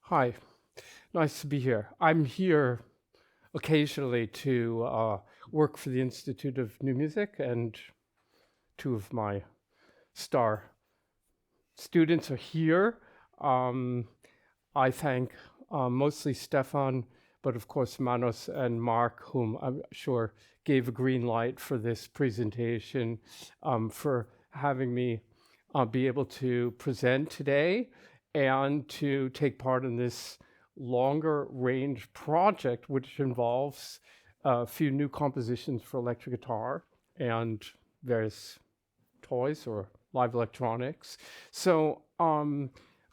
Hi, nice to be here. I'm here occasionally to work for the Institute of New Music, and two of my star students are here. Um, I thank mostly Stefan, but of course Manos and Mark, whom I'm sure gave a green light for this presentation, for having me be able to present today and to take part in this longer range project, which involves a few new compositions for electric guitar and various toys or live electronics. So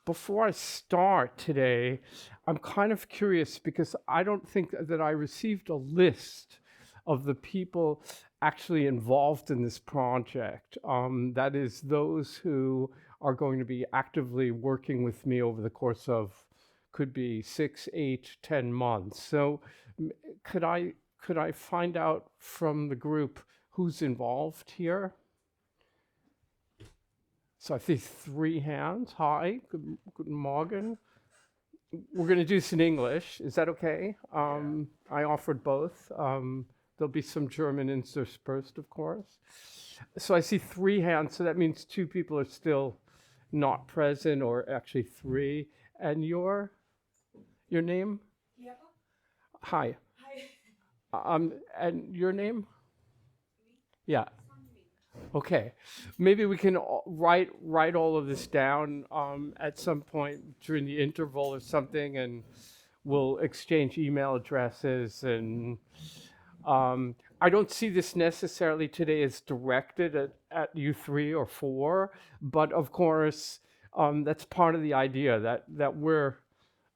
before I start today, I'm kind of curious because I don't think that I received a list of the people actually involved in this project. That is, those who are going to be actively working with me over the course of could be 6, 8, 10 months. So could I find out from the group who's involved here? So I see 3 hands. Hi, good morning. We're going to do this in English. Is that okay? I offered both. There'll be some German interspersed, of course. So I see 3 hands, so that means 2 people are still not present, or actually 3. And your name? Yeah. Hi. Hi. And your name? Me? Yeah. It's on me. Okay, maybe we can write all of this down at some point during the interval or something, and we'll exchange email addresses. And I don't see this necessarily today as directed at you 3 or 4, but of course that's part of the idea that we're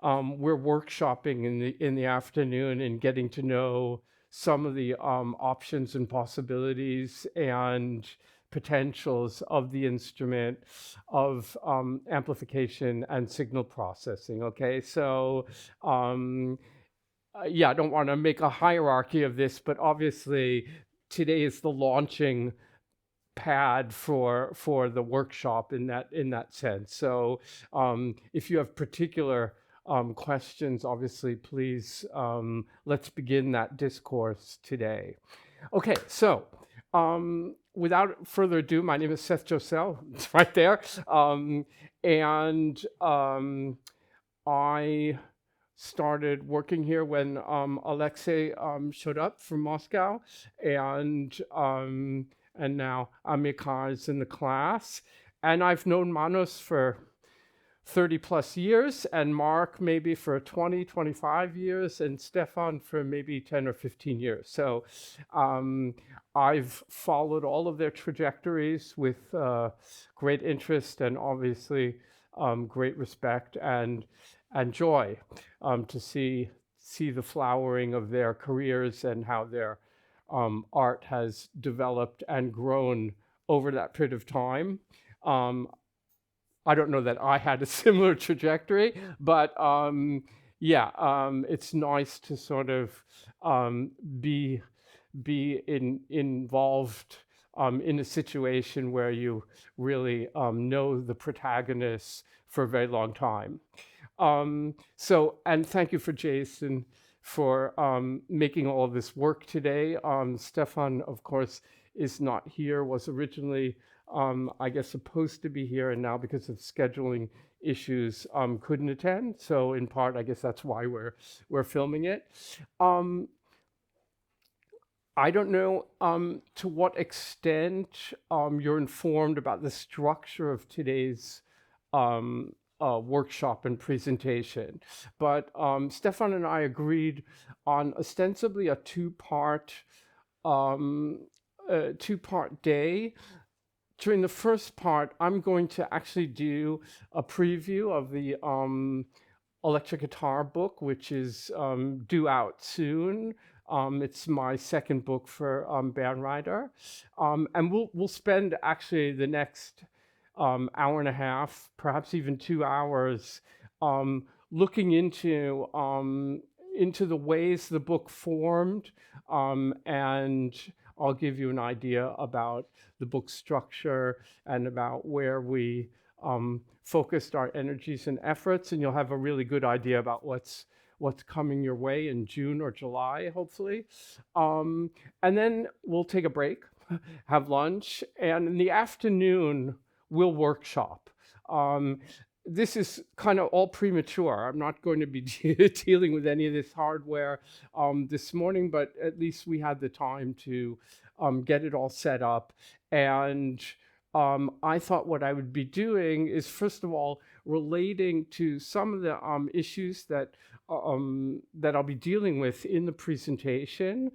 workshopping in the afternoon and getting to know some of the options and possibilities and potentials of the instrument of amplification and signal processing. Okay, so yeah, I don't want to make a hierarchy of this, but obviously today is the launching pad for the workshop in that sense. So if you have particular questions, obviously, please let's begin that discourse today. Okay, so without further ado, my name is Seth Josel. It's right there, and I started working here when Alexei showed up from Moscow, and now Amikar is in the class. And I've known Manos for 30 plus years, and Mark maybe for 20, 25 years, and Stefan for maybe 10 or 15 years. So I've followed all of their trajectories with great interest and obviously great respect and joy to see the flowering of their careers and how their art has developed and grown over that period of time. I don't know that I had a similar trajectory, but it's nice to sort of be involved in a situation where you really know the protagonists for a very long time. And thank you for Jason for making all of this work today. Stefan, of course, is not here, was originally, I guess, supposed to be here, and now because of scheduling issues, couldn't attend. So in part, I guess that's why we're filming it. I don't know to what extent you're informed about the structure of today's workshop and presentation, but Stefan and I agreed on ostensibly a two-part day. During the first part, I'm going to actually do a preview of the electric guitar book, which is due out soon. It's my second book for Bandwriter, and we'll spend actually the next hour and a half, perhaps even 2 hours, looking into the ways the book formed, and I'll give you an idea about the book structure and about where we focused our energies and efforts, and you'll have a really good idea about what's coming your way in June or July, hopefully. And then we'll take a break, have lunch, and in the afternoon, we'll workshop. Um, this is kind of all premature. I'm not going to be dealing with any of this hardware this morning, but at least we had the time to get it all set up. And I thought what I would be doing is, first of all, relating to some of the issues that I'll be dealing with in the presentation,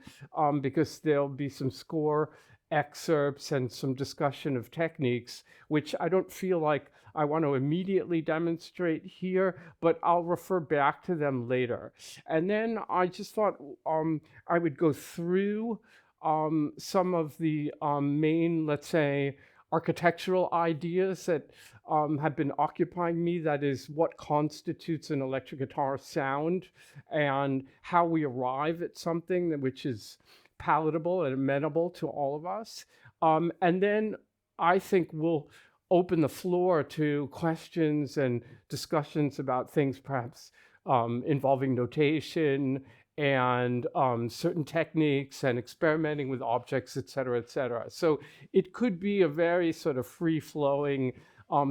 because there'll be some score excerpts and some discussion of techniques, which I don't feel like I want to immediately demonstrate here, but I'll refer back to them later. And then I just thought I would go through some of the main, let's say, architectural ideas that have been occupying me. That is, what constitutes an electric guitar sound and how we arrive at something which is palatable and amenable to all of us. And then I think we'll open the floor to questions and discussions about things perhaps involving notation and certain techniques and experimenting with objects, et cetera, et cetera. So it could be a very sort of free-flowing,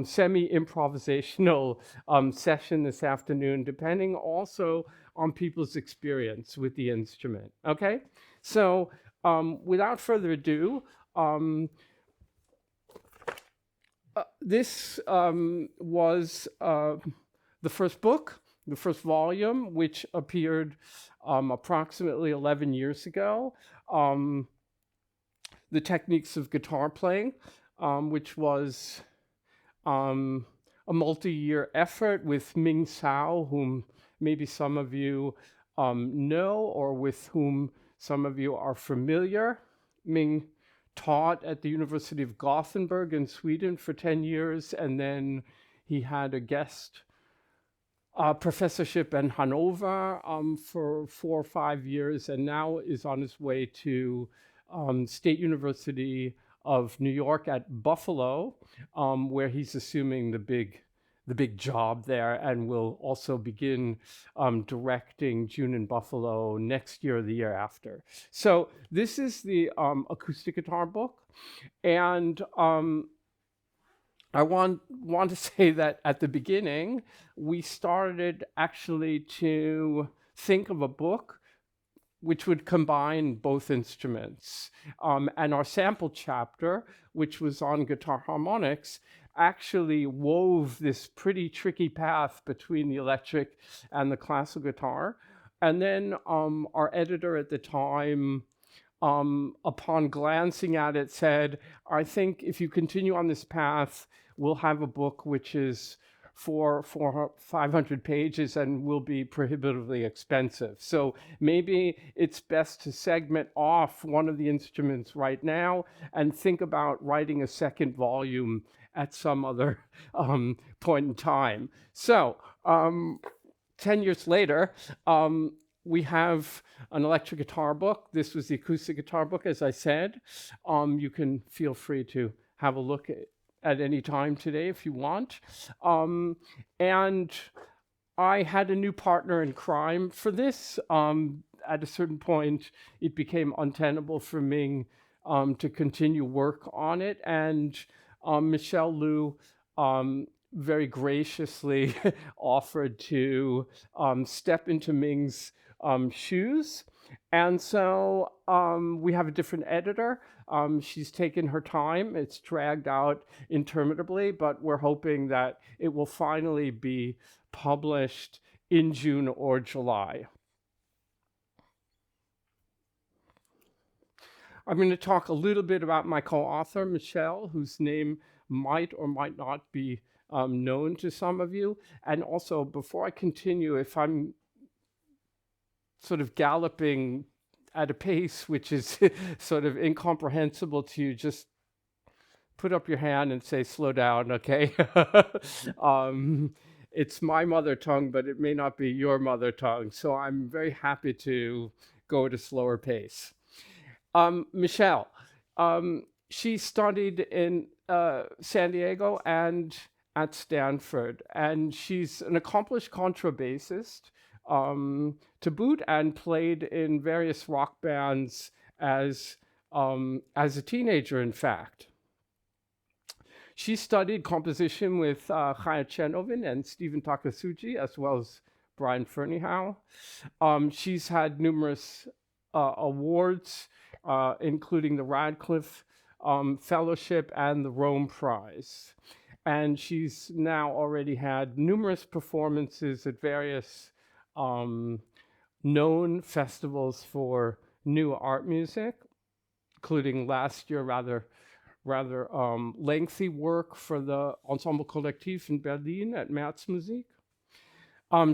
semi-improvisational session this afternoon, depending also on people's experience with the instrument, okay? So without further ado, this was the first book, the first volume, which appeared approximately 11 years ago. The Techniques of Guitar Playing, which was a multi-year effort with Ming Cao, whom maybe some of you know, or with whom some of you are familiar. Ming taught at the University of Gothenburg in Sweden for 10 years, and then he had a guest professorship in Hanover for 4 or 5 years, and now is on his way to State University of New York at Buffalo, where he's assuming the big job there, and will also begin directing June in Buffalo next year or the year after. So this is the acoustic guitar book, and I want to say that at the beginning, we started actually to think of a book which would combine both instruments. And our sample chapter, which was on guitar harmonics, actually wove this pretty tricky path between the electric and the classical guitar. And then our editor at the time, upon glancing at it, said, I think if you continue on this path, we'll have a book which is 500 pages and will be prohibitively expensive. So maybe it's best to segment off one of the instruments right now and think about writing a second volume at some other point in time. So 10 years later, we have an electric guitar book. This was the acoustic guitar book, as I said. You can feel free to have a look at any time today if you want. And I had a new partner in crime for this. At a certain point, it became untenable for Ming to continue work on it. And Michelle Liu very graciously offered to step into Ming's shoes. And so we have a different editor. She's taken her time. It's dragged out interminably, but we're hoping that it will finally be published in June or July. I'm going to talk a little bit about my co-author, Michelle, whose name might or might not be known to some of you. And also, before I continue, if I'm sort of galloping at a pace which is sort of incomprehensible to you, just put up your hand and say, slow down, okay? It's my mother tongue, but it may not be your mother tongue. So I'm very happy to go at a slower pace. Michelle, she studied in San Diego and at Stanford, and she's an accomplished contrabassist to boot, and played in various rock bands as a teenager, in fact. She studied composition with Chaya Chenovin and Stephen Takasuji, as well as Brian Ferneyhough. She's had numerous awards, including the Radcliffe Fellowship and the Rome Prize. And she's now already had numerous performances at various known festivals for new art music, including last year rather lengthy work for the Ensemble Collectif in Berlin at Märzmusik.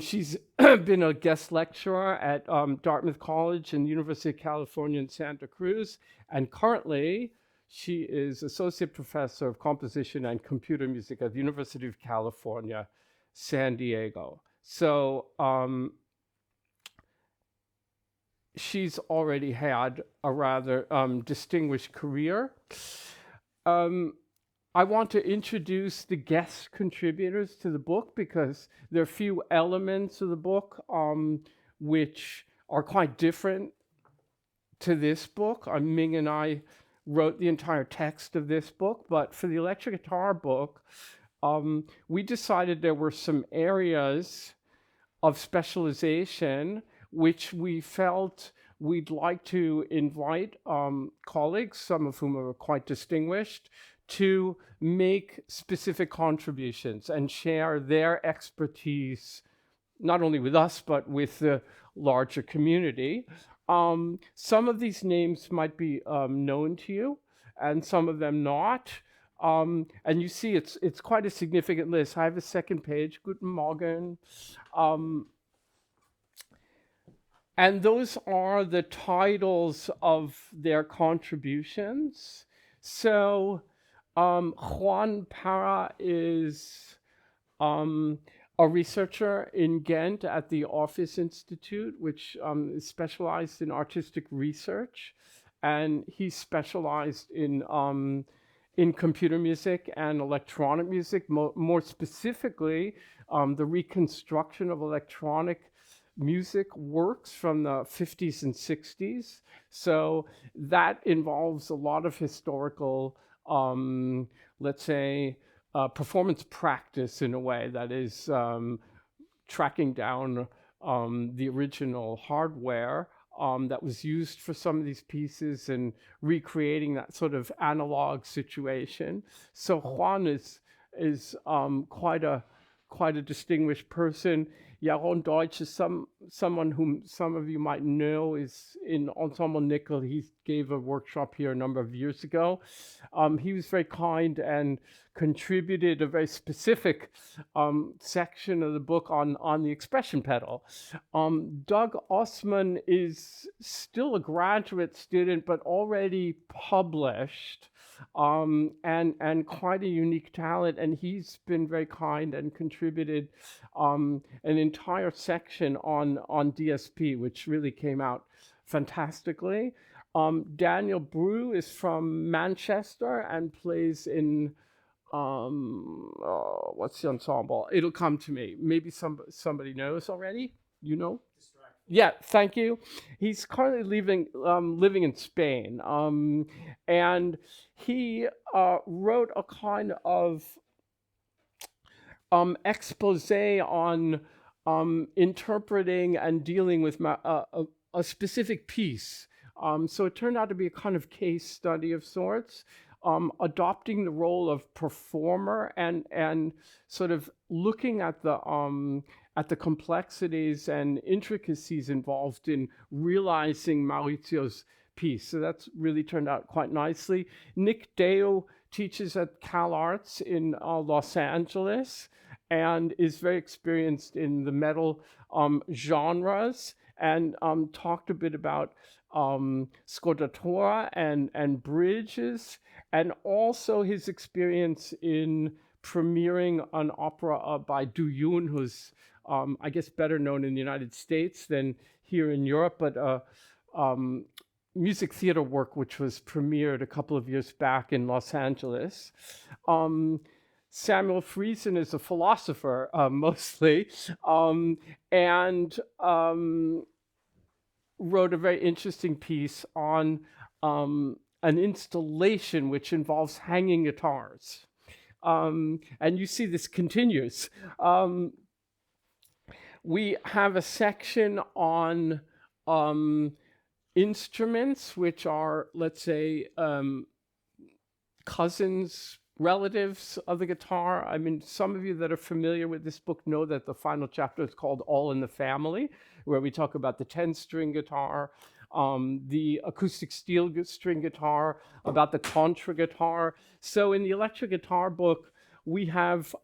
She's been a guest lecturer at Dartmouth College and the University of California in Santa Cruz, and currently she is Associate Professor of Composition and Computer Music at the University of California, San Diego. So she's already had a rather distinguished career. I want to introduce the guest contributors to the book because there are a few elements of the book which are quite different to this book. Ming and I wrote the entire text of this book, but for the electric guitar book, we decided there were some areas of specialization which we felt we'd like to invite colleagues, some of whom are quite distinguished, to make specific contributions and share their expertise, not only with us, but with the larger community. Some of these names might be known to you, and some of them not. And you see, it's quite a significant list. I have a second page. Guten Morgen. And those are the titles of their contributions. So Juan Parra is a researcher in Ghent at the Office Institute, which is specialized in artistic research. And he's specialized in computer music and electronic music, more specifically, the reconstruction of electronic music works from the 50s and 60s. So that involves a lot of historical, let's say, performance practice in a way that is tracking down the original hardware that was used for some of these pieces and recreating that sort of analog situation. So Juan is quite a distinguished person. Jaron Deutsch is someone whom some of you might know, is in Ensemble Nickel. He gave a workshop here a number of years ago. He was very kind and contributed a very specific section of the book on the expression pedal. Doug Osman is still a graduate student, but already published. And quite a unique talent, and he's been very kind and contributed an entire section on DSP, which really came out fantastically. Daniel Brew is from Manchester and plays in what's the ensemble? It'll come to me. Maybe somebody knows already. You know? Yeah, thank you. He's currently living in Spain, and he wrote a kind of expose on interpreting and dealing with a specific piece. So it turned out to be a kind of case study of sorts, adopting the role of performer and sort of looking at the complexities and intricacies involved in realizing Maurizio's piece. So that's really turned out quite nicely. Nick Deo teaches at Cal Arts in Los Angeles and is very experienced in the metal genres, and talked a bit about scordatura and bridges, and also his experience in premiering an opera by Du Yun, who's I guess better known in the United States than here in Europe, but music theater work which was premiered a couple of years back in Los Angeles. Samuel Friesen is a philosopher, mostly, um, and wrote a very interesting piece on an installation which involves hanging guitars. And you see this continues. We have a section on instruments, which are, let's say, cousins, relatives of the guitar. I mean, some of you that are familiar with this book know that the final chapter is called All in the Family, where we talk about the 10-string guitar, the acoustic steel string guitar, about the contra guitar. So in the electric guitar book, we have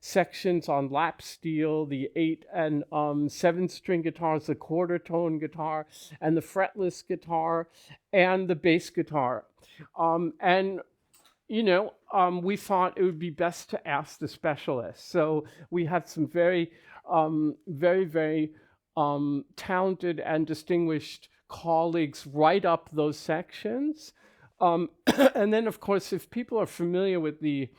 sections on lap steel, the 8 and 7-string guitars, the quarter tone guitar, and the fretless guitar, and the bass guitar. And we thought it would be best to ask the specialists. So we had some very, very talented and distinguished colleagues write up those sections. And then, of course, if people are familiar with the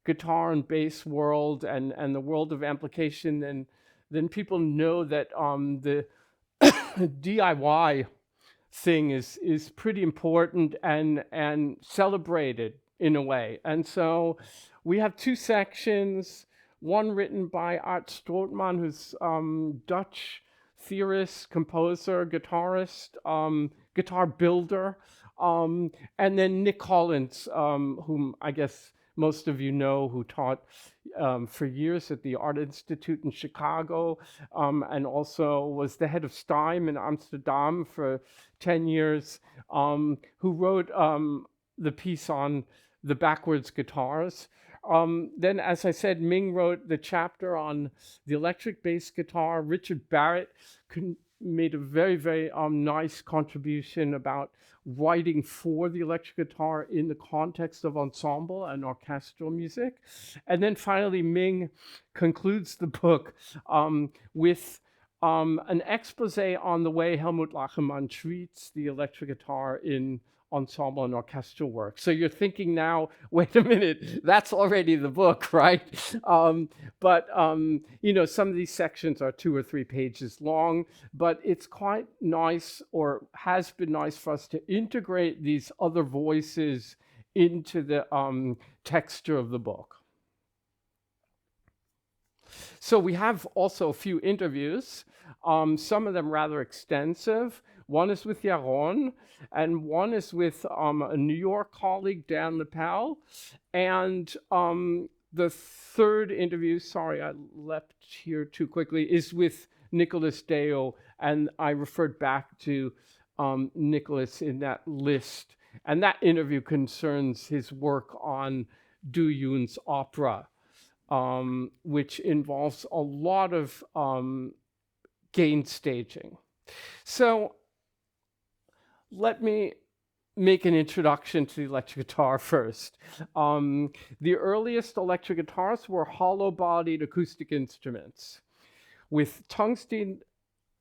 guitar and bass world and the world of amplification, then people know that the DIY thing is pretty important and celebrated in a way. And so we have two sections, one written by Art Strootman, who's Dutch theorist, composer, guitarist, guitar builder, and then Nick Collins, whom I guess most of you know, who taught for years at the Art Institute in Chicago, and also was the head of STIME in Amsterdam for 10 years, who wrote the piece on the backwards guitars. Then, as I said, Ming wrote the chapter on the electric bass guitar. Richard Barrett made a very, very nice contribution about writing for the electric guitar in the context of ensemble and orchestral music. And then finally, Ming concludes the book with an expose on the way Helmut Lachermann treats the electric guitar in ensemble and orchestral work. So you're thinking now, wait a minute, that's already the book, right? But some of these sections are 2 or 3 pages long, but it's quite nice, or has been nice for us to integrate these other voices into the texture of the book. So we have also a few interviews, some of them rather extensive. One is with Yaron, and one is with a New York colleague, Dan Lepel. And the third interview, sorry, I left here too quickly, is with Nicholas Deo, and I referred back to Nicholas in that list. And that interview concerns his work on Du Yoon's opera, which involves a lot of gain staging. So let me make an introduction to the electric guitar first. The earliest electric guitars were hollow-bodied acoustic instruments with tungsten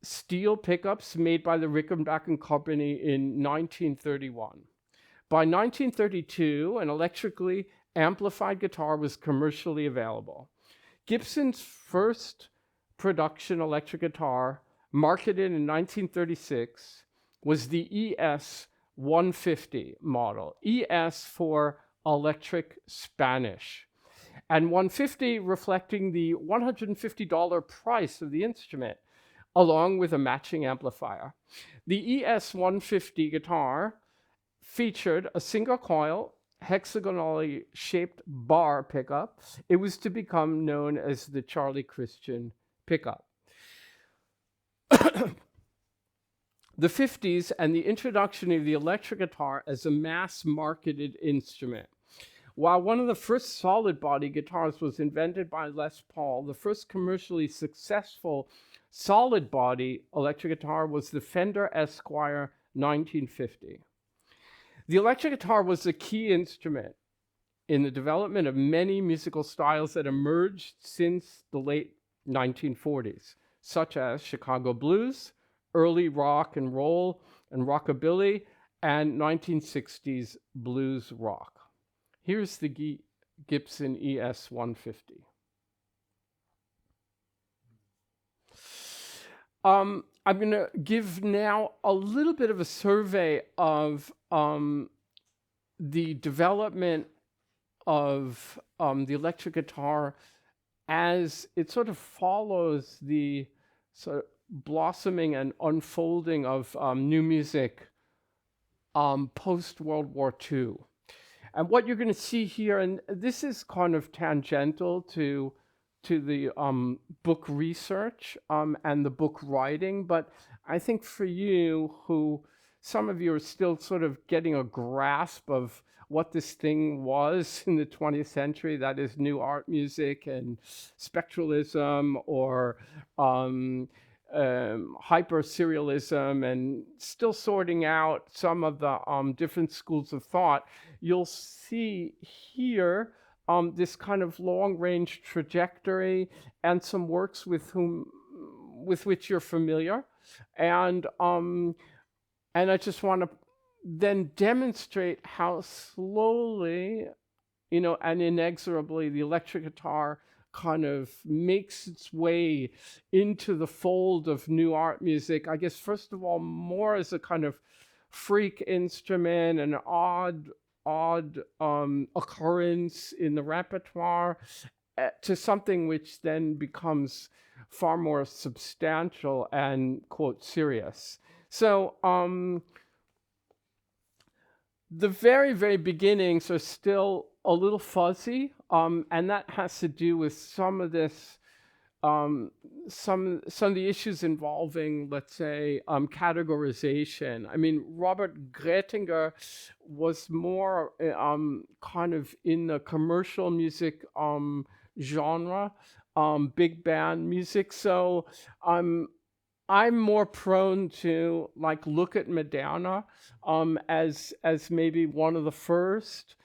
steel pickups made by the Rickenbacker Company in 1931. By 1932, an electrically amplified guitar was commercially available. Gibson's first production electric guitar, marketed in 1936, was the ES 150 model, ES for electric Spanish, and 150 reflecting the $150 price of the instrument, along with a matching amplifier. The ES 150 guitar featured a single coil, hexagonally shaped bar pickup. It was to become known as the Charlie Christian pickup. The 50s and the introduction of the electric guitar as a mass-marketed instrument. While one of the first solid-body guitars was invented by Les Paul, the first commercially successful solid-body electric guitar was the Fender Esquire 1950. The electric guitar was a key instrument in the development of many musical styles that emerged since the late 1940s, such as Chicago blues, early rock and roll and rockabilly, and 1960s blues rock. Here's the Gibson ES 150. I'm going to give now a little bit of a survey of the development of the electric guitar as it sort of follows the sort of blossoming and unfolding of new music post World War II. And what you're going to see here, and this is kind of tangential to the book research and the book writing, but I think for you, who some of you are still sort of getting a grasp of what this thing was in the 20th century, that is new art music and spectralism or hyper serialism, and still sorting out some of the different schools of thought, you'll see here this kind of long-range trajectory and some works with which you're familiar, and I just want to then demonstrate how slowly, and inexorably, the electric guitar kind of makes its way into the fold of new art music. I guess, first of all, more as a kind of freak instrument, an odd occurrence in the repertoire, to something which then becomes far more substantial and, quote, serious. So the very, very beginnings are still a little fuzzy, and that has to do with some of this, some of the issues involving, let's say, categorization. I mean, Robert Gretinger was more kind of in the commercial music genre, big band music. So I'm more prone to look at Madonna as maybe one of the first,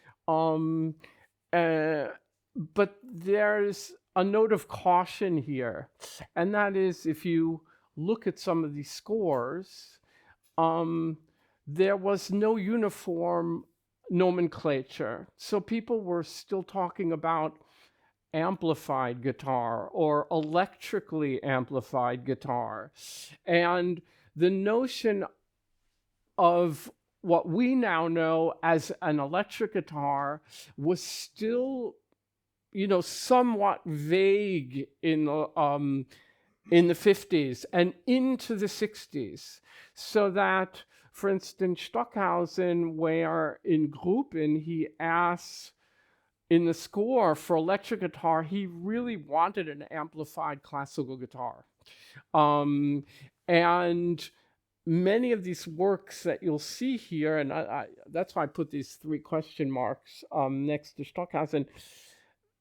but there's a note of caution here, and that is, if you look at some of these scores, there was no uniform nomenclature, so people were still talking about amplified guitar or electrically amplified guitar. And the notion of what we now know as an electric guitar was still, somewhat vague in the 50s and into the 60s. So that, for instance, Stockhausen, where in Gruppen he asks, in the score for electric guitar, he really wanted an amplified classical guitar. And many of these works that you'll see here, and that's why I put these 3 question marks next to Stockhausen,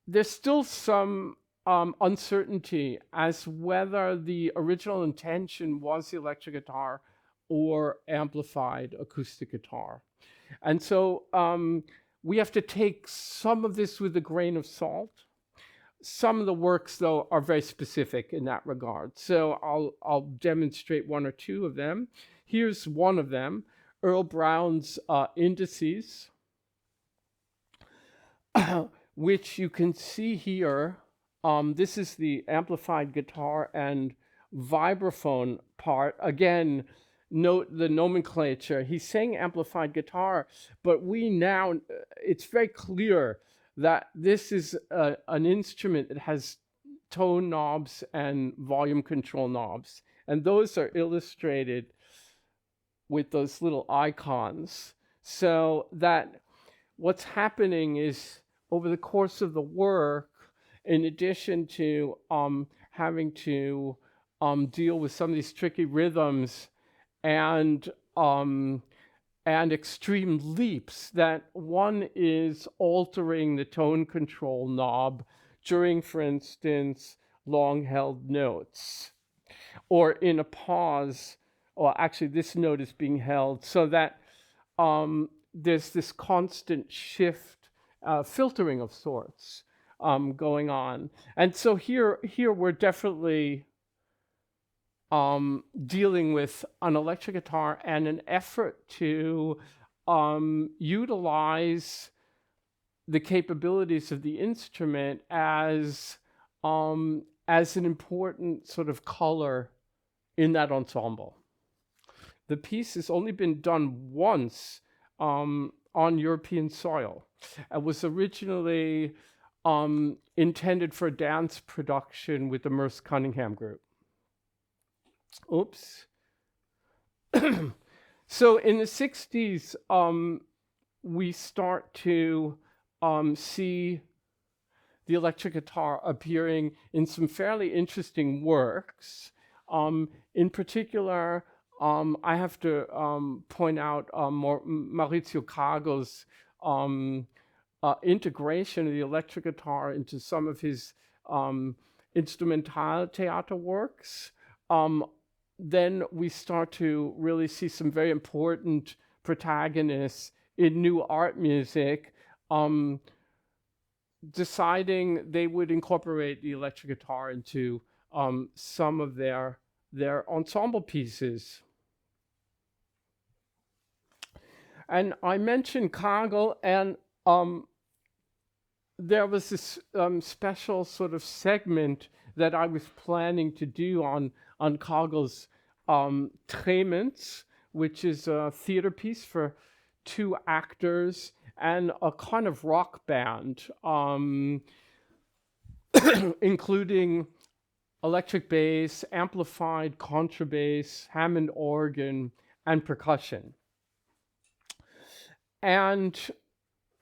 there's still some uncertainty as whether the original intention was the electric guitar or amplified acoustic guitar. And so we have to take some of this with a grain of salt. Some of the works, though, are very specific in that regard. So I'll demonstrate 1 or 2 of them. Here's one of them, Earl Brown's Indices, which you can see here. This is the amplified guitar and vibraphone part. Again, note the nomenclature. He's saying amplified guitar, but we now, it's very clear that this is an instrument that has tone knobs and volume control knobs. And those are illustrated with those little icons. So that what's happening is, over the course of the work, in addition to having to deal with some of these tricky rhythms and extreme leaps, that one is altering the tone control knob during, for instance, long-held notes, or in a pause, or actually this note is being held, so that there's this constant shift, filtering of sorts going on. And so here we're definitely dealing with an electric guitar and an effort to utilize the capabilities of the instrument as an important sort of color in that ensemble. The piece has only been done once on European soil. It was originally intended for a dance production with the Merce Cunningham group. Oops. So in the 60s, we start to see the electric guitar appearing in some fairly interesting works. In particular, I have to point out Maurizio Cago's integration of the electric guitar into some of his instrumental theater works. Then we start to really see some very important protagonists in new art music, deciding they would incorporate the electric guitar into some of their ensemble pieces. And I mentioned Kagel, and there was this special sort of segment that I was planning to do on Kagel's Tremens, which is a theater piece for 2 actors and a kind of rock band, including electric bass, amplified contrabass, Hammond organ, and percussion. And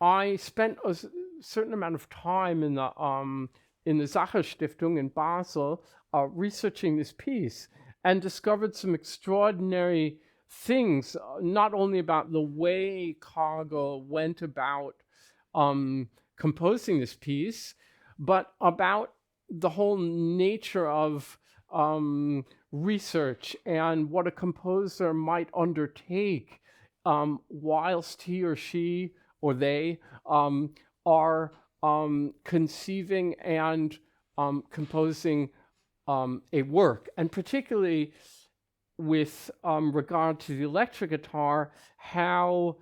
I spent a certain amount of time in the Sacher Stiftung in Basel researching this piece, and discovered some extraordinary things, not only about the way Kagel went about composing this piece, but about the whole nature of research and what a composer might undertake whilst he or she or they are conceiving and composing a work, and particularly with regard to the electric guitar, how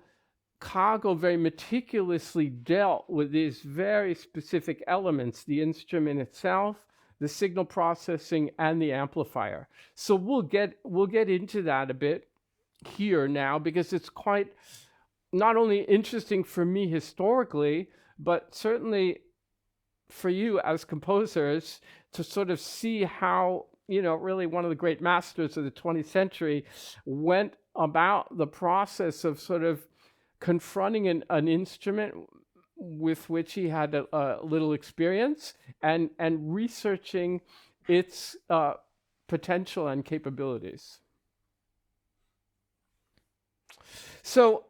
Kagel very meticulously dealt with these very specific elements: the instrument itself, the signal processing, and the amplifier. So we'll get into that a bit here now, because it's quite not only interesting for me historically, but certainly for you as composers to sort of see how, really one of the great masters of the 20th century went about the process of sort of confronting an instrument with which he had a little experience, and researching its potential and capabilities. So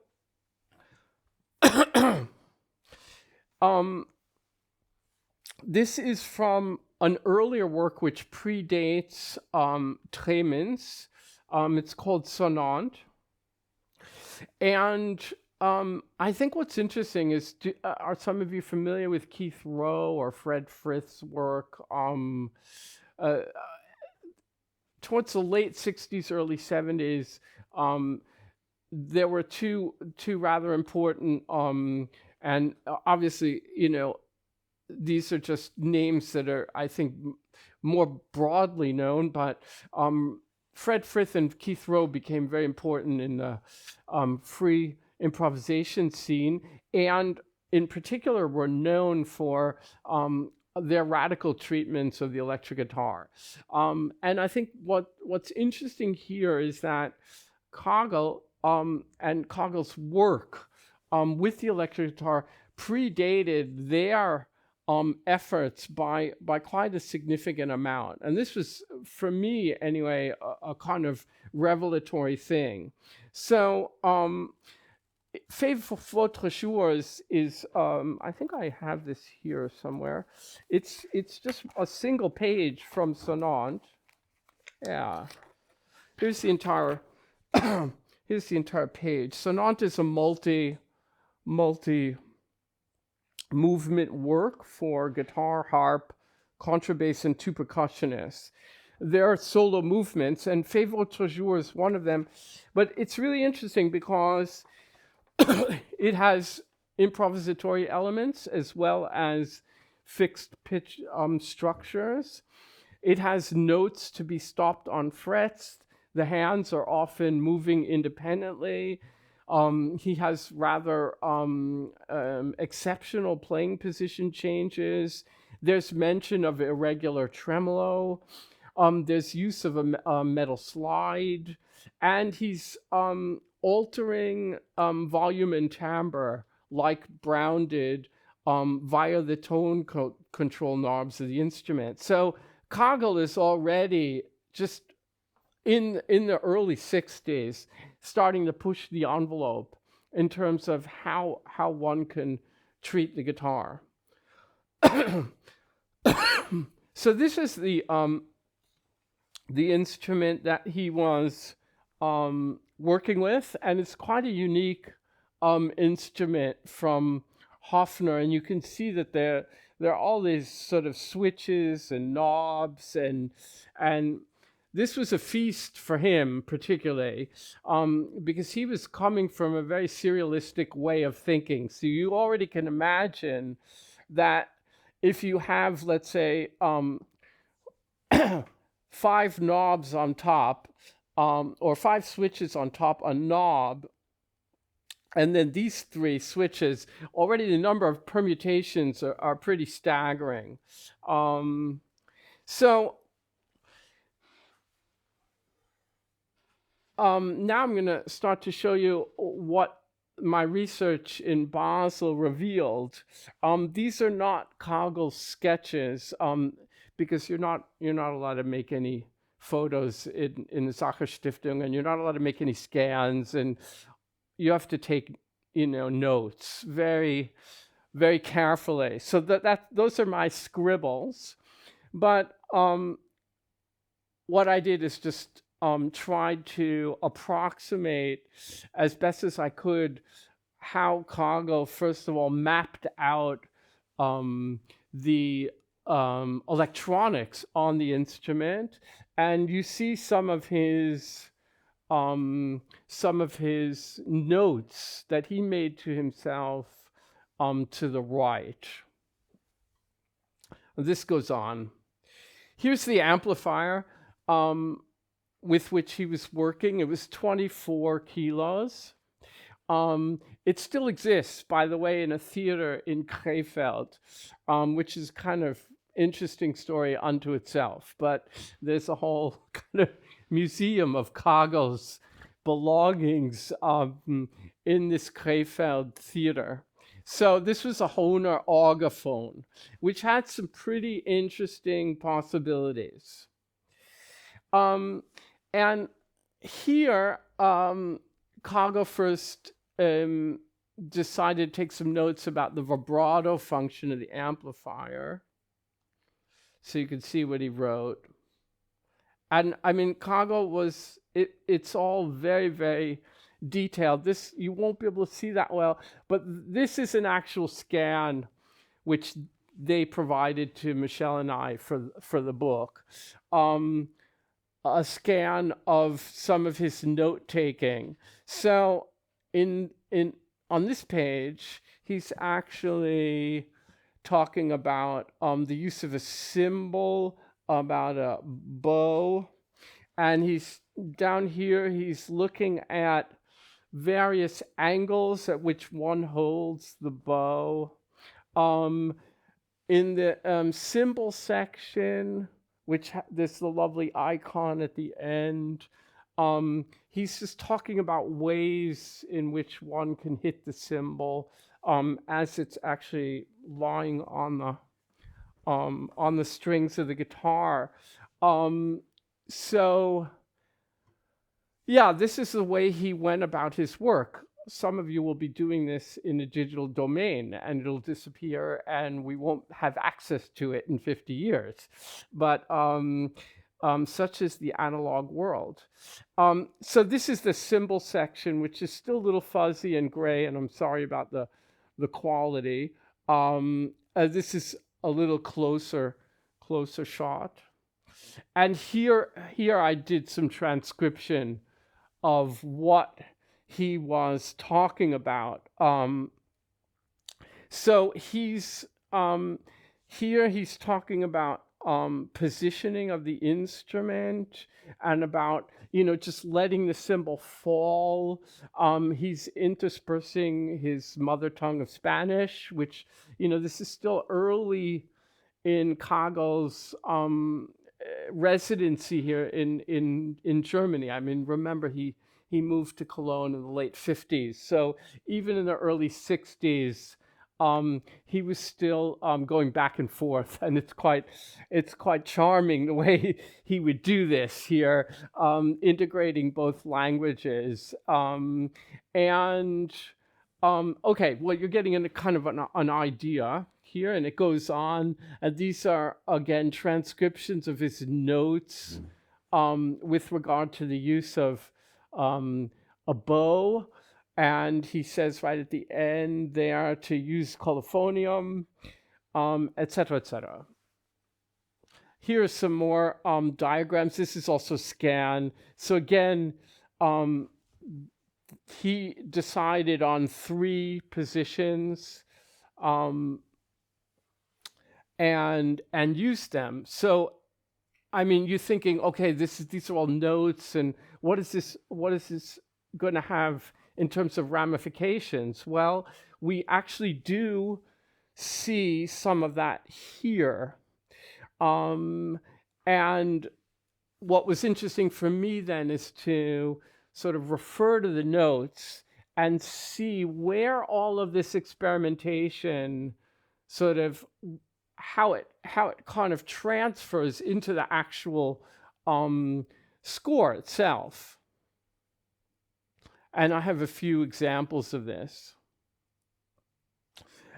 this is from an earlier work which predates Tremens. It's called Sonant. And I think what's interesting is, are some of you familiar with Keith Rowe or Fred Frith's work? Towards the late 60s, early 70s, there were two rather important, and obviously, these are just names that are, I think, more broadly known, but Fred Frith and Keith Rowe became very important in the free improvisation scene, and in particular were known for their radical treatments of the electric guitar. And I think what's interesting here is that Kagel and Kagel's work with the electric guitar predated their efforts by quite a significant amount. And this was, for me anyway, a kind of revelatory thing. So Fait votre jours is I think I have this here somewhere. It's just a single page from Sonant. Yeah. Here's the entire here's the entire page. Sonant is a multi movement work for guitar, harp, contrabass, and 2 percussionists. There are solo movements, and Fait votre jour is one of them. But it's really interesting because it has improvisatory elements as well as fixed pitch structures. It has notes to be stopped on frets. The hands are often moving independently. He has rather exceptional playing position changes. There's mention of irregular tremolo. There's use of a metal slide. And he's altering volume and timbre like Brown did via the tone control knobs of the instrument. So Kagel is already just in the early 60s starting to push the envelope in terms of how one can treat the guitar. So this is the instrument that he was working with, and it's quite a unique instrument from Hofner, and you can see that there are all these sort of switches and knobs, and this was a feast for him particularly, because he was coming from a very serialistic way of thinking. So you already can imagine that if you have, let's say, 5 knobs on top, or 5 switches on top, a knob, and then these 3 switches, already the number of permutations are pretty staggering. Now I'm going to start to show you what my research in Basel revealed. These are not Kagel's sketches, because you're not allowed to make any photos in the Sacher Stiftung, and you're not allowed to make any scans, and you have to take notes very, very carefully. So those are my scribbles. But what I did is just tried to approximate as best as I could how Kagel, first of all, mapped out the electronics on the instrument, and you see some of his notes that he made to himself to the right. This goes on. Here's the amplifier with which he was working. It was 24 kilos. It still exists, by the way, in a theater in Krefeld, which is kind of interesting story unto itself. But there's a whole kind of museum of Kagel's belongings in this Krefeld theater. So this was a Hohner orgaphone, which had some pretty interesting possibilities. And here, Kagel first decided to take some notes about the vibrato function of the amplifier. So you can see what he wrote. And I mean, Kagel was, it's all very, very detailed. This, you won't be able to see that well, but this is an actual scan which they provided to Michelle and I for the book. A scan of some of his note taking. So on this page, he's actually talking about the use of a cymbal, about a bow, and he's down here, he's looking at various angles at which one holds the bow. In the cymbal section, which there's the lovely icon at the end, he's just talking about ways in which one can hit the cymbal as it's actually lying on the strings of the guitar. So yeah, this is the way he went about his work. Some of you will be doing this in a digital domain, and it'll disappear, and we won't have access to it in 50 years. But such is the analog world. So this is the cymbal section, which is still a little fuzzy and gray, and I'm sorry about the quality. This is a little closer shot. And here I did some transcription of what he was talking about. So here he's talking about positioning of the instrument and about just letting the cymbal fall. He's interspersing his mother tongue of Spanish, which this is still early in Kagel's residency here in Germany. I mean, remember he moved to Cologne in the late 50s. So even in the early 60s, he was still going back and forth, and it's quite charming the way he would do this here, integrating both languages. And okay, well, you're getting into kind of an idea here, and it goes on. And these are again transcriptions of his notes with regard to the use of a bow. And he says right at the end there to use colophonium, etc., etc. Here are some more diagrams. This is also scan. So again, he decided on 3 positions and used them. So I mean, you're thinking, okay, these are all notes, and what is this going to have in terms of ramifications? Well, we actually do see some of that here. And what was interesting for me then is to sort of refer to the notes and see where all of this experimentation sort of how it kind of transfers into the actual score itself. And I have a few examples of this.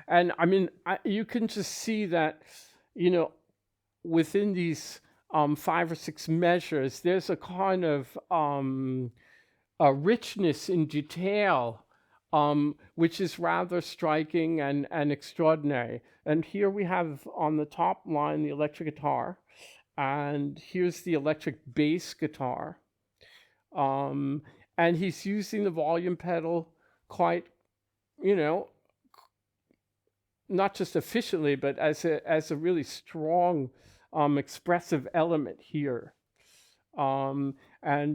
And I mean, you can just see that, within these 5 or 6 measures, there's a kind of a richness in detail, which is rather striking and extraordinary. And here we have on the top line the electric guitar, and here's the electric bass guitar. And he's using the volume pedal quite, not just efficiently, but as a really strong expressive element here. And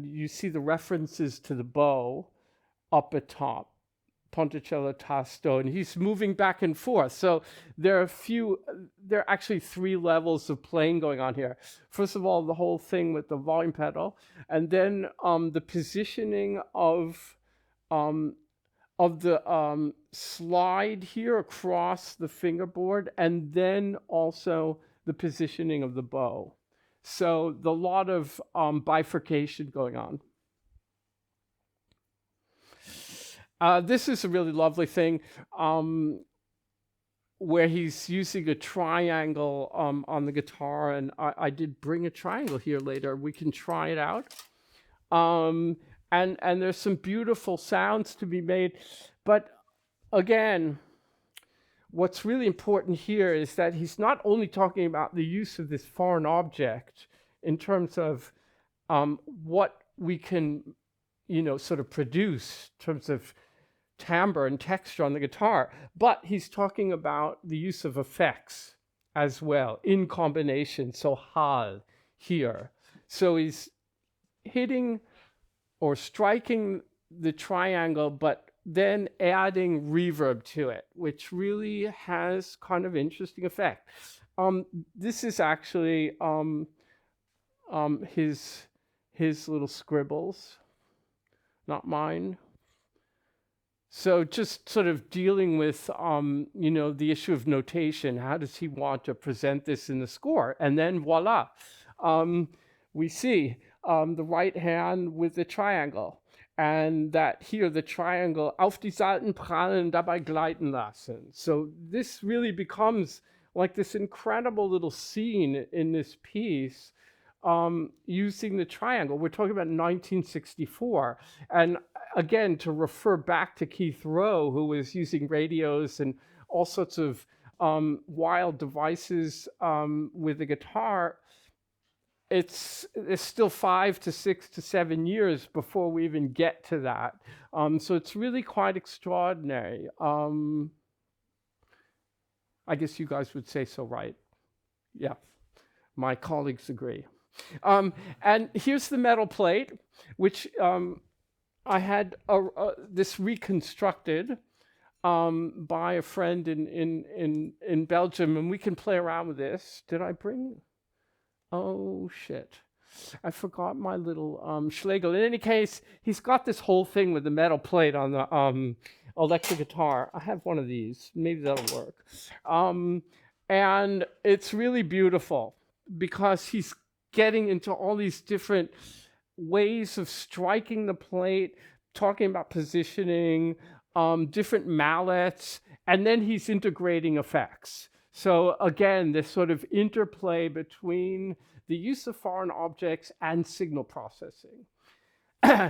you see the references to the bow up at top, Ponticello Tasto, and he's moving back and forth. So there are actually 3 levels of playing going on here. First of all, the whole thing with the volume pedal, and then the positioning of the slide here across the fingerboard, and then also the positioning of the bow. So a lot of bifurcation going on. This is a really lovely thing where he's using a triangle on the guitar, and I did bring a triangle here later. We can try it out. And there's some beautiful sounds to be made. But again, what's really important here is that he's not only talking about the use of this foreign object in terms of what we can, sort of produce in terms of timbre and texture on the guitar, but he's talking about the use of effects as well in combination. So Hall here. So he's hitting or striking the triangle, but then adding reverb to it, which really has kind of interesting effect. This is actually his little scribbles, not mine. So just sort of dealing with, the issue of notation. How does he want to present this in the score? And then voila, we see the right hand with the triangle. And that here, the triangle, auf die Seiten prallen, dabei gleiten lassen. So this really becomes like this incredible little scene in this piece, using the triangle. We're talking about 1964. And again, to refer back to Keith Rowe, who was using radios and all sorts of wild devices with the guitar, it's still 5 to 6 to 7 years before we even get to that. So it's really quite extraordinary. I guess you guys would say so, right? Yeah, my colleagues agree. And here's the metal plate, which I had this reconstructed by a friend in Belgium, and we can play around with this. Did I bring? Oh shit! I forgot my little Schlegel. In any case, he's got this whole thing with the metal plate on the electric guitar. I have one of these. Maybe that'll work. Um, and it's really beautiful because he's getting into all these different ways of striking the plate, talking about positioning, different mallets, and then he's integrating effects. So again, this sort of interplay between the use of foreign objects and signal processing.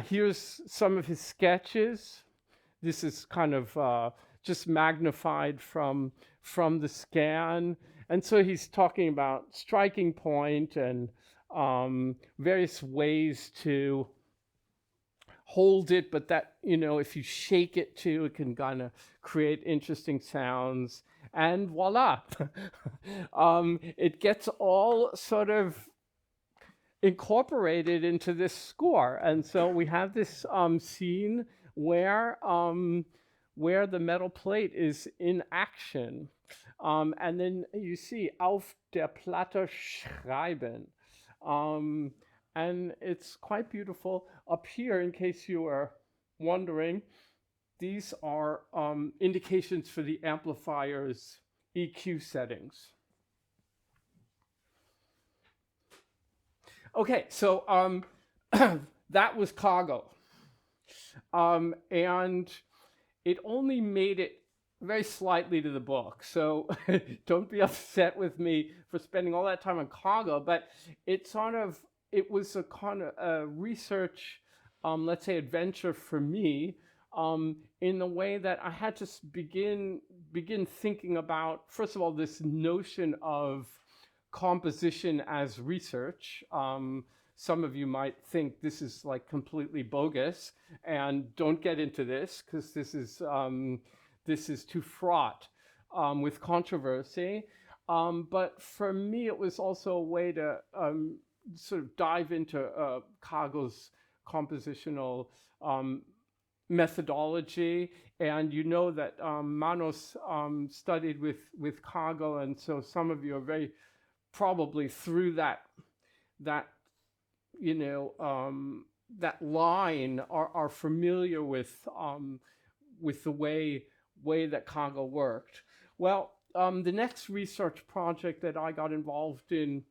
Here's some of his sketches. This is kind of just magnified from the scan. And so he's talking about striking point and various ways to hold it, but that, if you shake it too, it can kind of create interesting sounds. And voila, it gets all sort of incorporated into this score. And so we have this scene where the metal plate is in action. And then you see auf der Platte schreiben. And it's quite beautiful. Up here, in case you are wondering, these are indications for the amplifier's EQ settings. Okay, so that was Cargo. And it only made it very slightly to the book. So don't be upset with me for spending all that time on Cargo, but it was a kind of a research, let's say, adventure for me, in the way that I had to begin thinking about, first of all, this notion of composition as research. Some of you might think this is like completely bogus, and don't get into this because this is too fraught with controversy. But for me, it was also a way to sort of dive into Cargo's compositional methodology. And you know that Manos studied with Cargo, and so some of you are very probably through that that line are familiar with the way that Cargo worked. Well, the next research project that I got involved in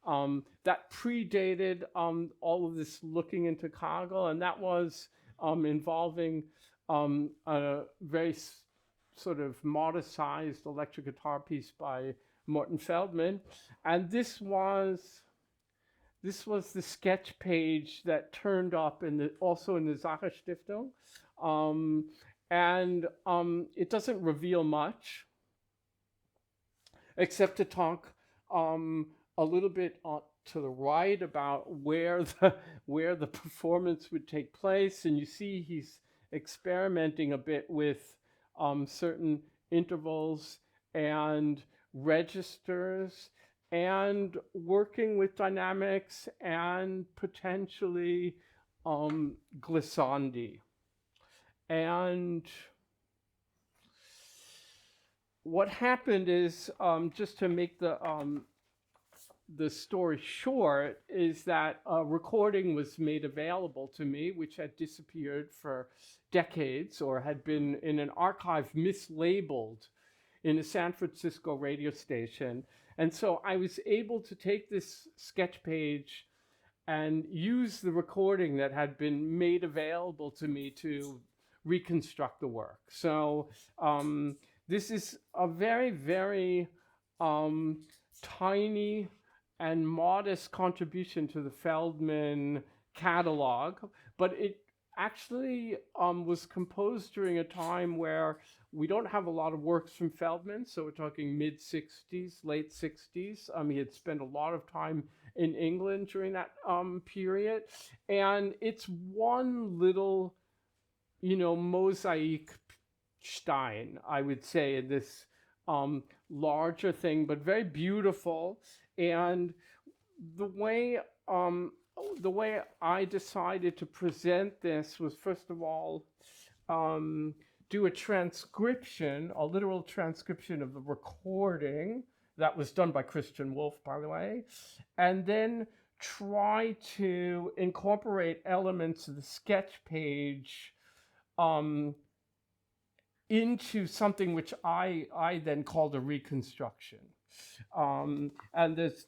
that predated all of this looking into Cargo, and that was involving a very sort of modest-sized electric guitar piece by Morton Feldman, and this was the sketch page that turned up also in the Sacher Stiftung, and it doesn't reveal much, except to talk a little bit to the right about where the performance would take place, and you see he's experimenting a bit with certain intervals and registers and working with dynamics and potentially glissandi. And what happened is, just to make the story short, is that a recording was made available to me, which had disappeared for decades or had been in an archive mislabeled in a San Francisco radio station. And so I was able to take this sketch page and use the recording that had been made available to me to reconstruct the work. So this is a very, very tiny and modest contribution to the Feldman catalog, but it actually was composed during a time where we don't have a lot of works from Feldman, so we're talking mid-60s, late 60s. He had spent a lot of time in England during that period, and it's one little, mosaic stein, I would say, in this larger thing, but very beautiful. And the way um, the way I decided to present this was, first of all, um, do a transcription, a literal transcription of the recording that was done by Christian Wolff, by the way, and then try to incorporate elements of the sketch page um, into something which I then called a reconstruction. And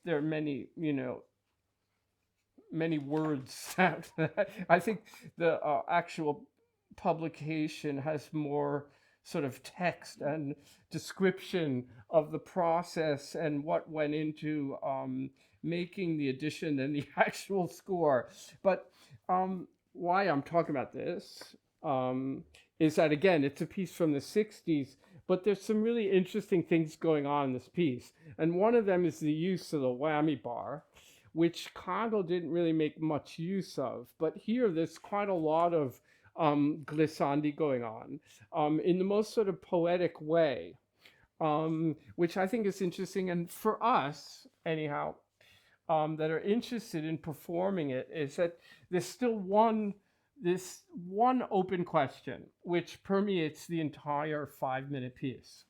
there are many, many words that I think the actual publication has more sort of text and description of the process and what went into making the edition and the actual score. But why I'm talking about this is that, again, it's a piece from the 60s, but there's some really interesting things going on in this piece. And one of them is the use of the whammy bar, which Kagel didn't really make much use of. But here, there's quite a lot of glissandi going on in the most sort of poetic way, which I think is interesting. And for us, anyhow, that are interested in performing it, is that there's still this one open question which permeates the entire 5-minute piece.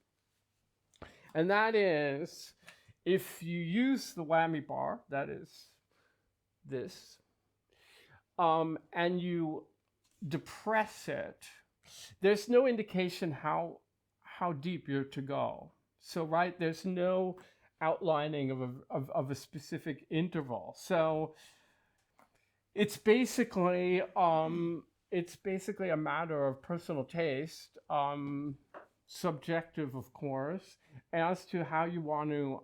And that is, if you use the whammy bar, that is this, and you depress it, there's no indication how deep you're to go. So, right, there's no outlining of a specific interval. So it's basically a matter of personal taste, subjective, of course, as to how you want to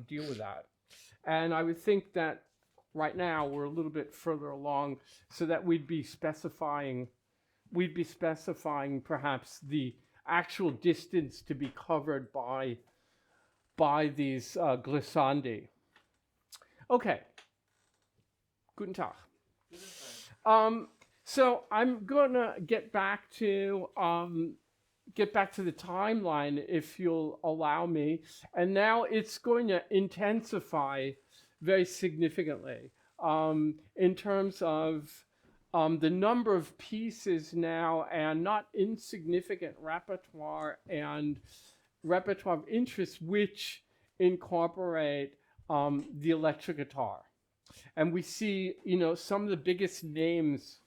deal with that. And I would think that right now we're a little bit further along, so that we'd be specifying perhaps the actual distance to be covered by these glissandi. Okay. Guten Tag. So I'm gonna get back to the timeline, if you'll allow me. And now it's going to intensify very significantly in terms of the number of pieces now, and not insignificant repertoire of interest which incorporate the electric guitar. And we see, some of the biggest names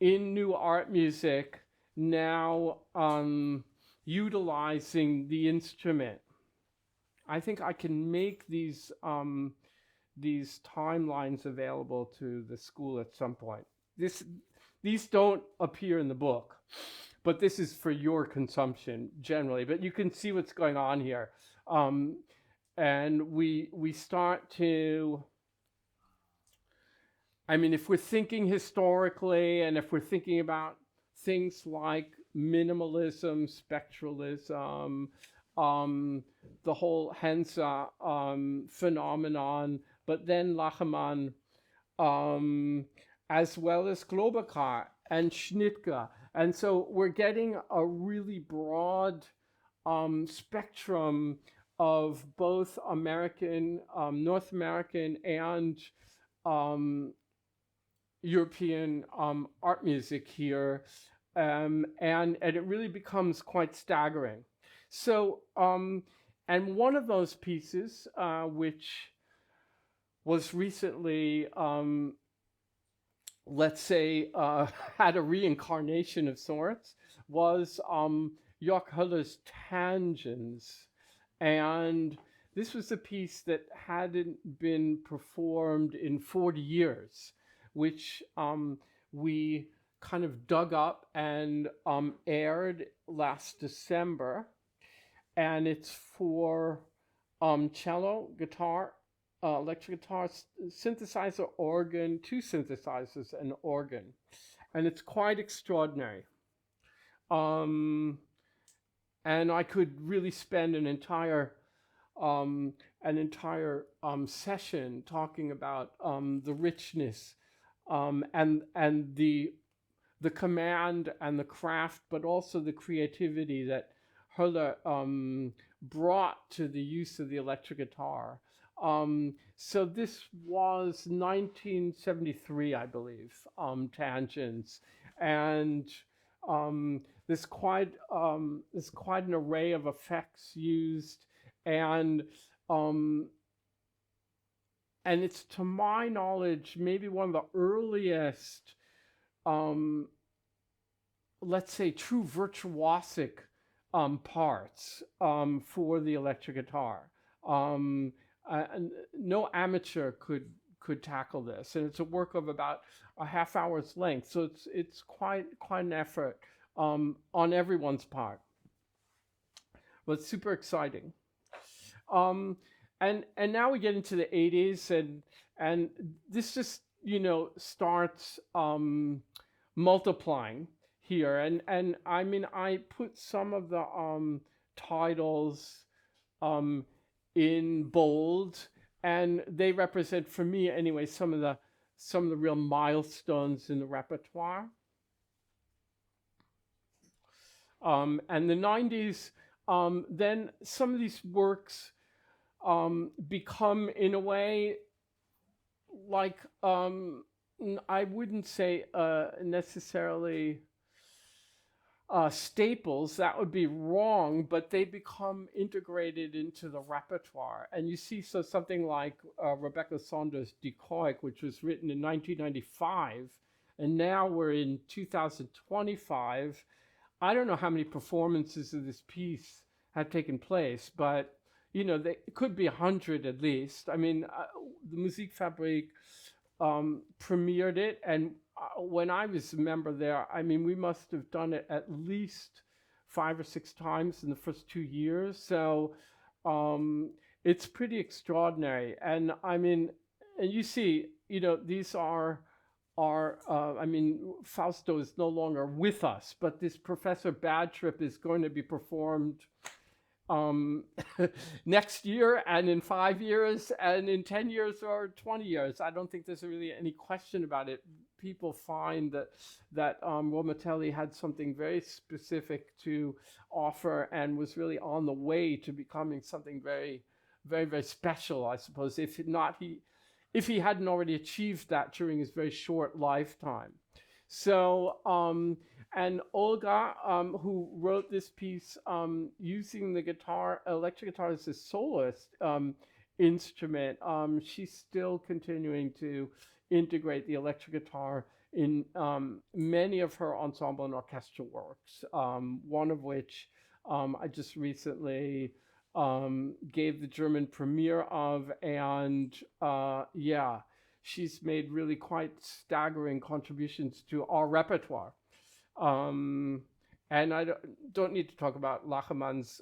in new art music now utilizing the instrument. I think I can make these timelines available to the school at some point. These don't appear in the book, but this is for your consumption generally. But you can see what's going on here, and we start to. I mean, if we're thinking historically, and if we're thinking about things like minimalism, spectralism, the whole Hensa phenomenon, but then Lachemann, as well as Globacar and Schnittke. And so we're getting a really broad spectrum of both American, North American, and European art music here, and it really becomes quite staggering. So, and one of those pieces, which was recently, let's say, had a reincarnation of sorts, was Jörg Höller's Tangens. And this was a piece that hadn't been performed in 40 years. Which we kind of dug up and aired last December. And it's for cello, guitar, electric guitar, synthesizer, organ, 2 synthesizers, and organ. And it's quite extraordinary. And I could really spend an entire session talking about the richness and the command and the craft, but also the creativity that Herler brought to the use of the electric guitar. So this was 1973, I believe, Tangents, and there's quite an array of effects used, and um, and it's, to my knowledge, maybe one of the earliest, um, let's say, true virtuosic parts for the electric guitar. Um, and no amateur could tackle this, and it's a work of about a half hour's length. So it's quite an effort on everyone's part, but it's super exciting. Um, and now we get into the 80s, and this just starts multiplying here, and I mean, I put some of the titles um, in bold, and they represent, for me anyway, some of the real milestones in the repertoire. And the 90s, then some of these works become, in a way, like, I wouldn't say necessarily staples, that would be wrong, but they become integrated into the repertoire. And you see, so something like Rebecca Saunders' Decoy, which was written in 1995, and now we're in 2025. I don't know how many performances of this piece have taken place, but it could be 100 at least. I mean, the Musikfabrik premiered it, and when I was a member there, I mean, we must have done it at least 5 or 6 times in the first 2 years. So it's pretty extraordinary. And I mean, and you see, these are I mean, Fausto is no longer with us, but this Professor Bad Trip is going to be performed next year, and in 5 years, and in 10 years, or 20 years. I don't think there's really any question about it. People find that Romatelli had something very specific to offer, and was really on the way to becoming something very, very, very special, I suppose, if he hadn't already achieved that during his very short lifetime. So, and Olga, who wrote this piece using the electric guitar as a soloist instrument, she's still continuing to integrate the electric guitar in many of her ensemble and orchestral works, one of which I just recently gave the German premiere of, and yeah, she's made really quite staggering contributions to our repertoire. And I don't need to talk about Lachenmann's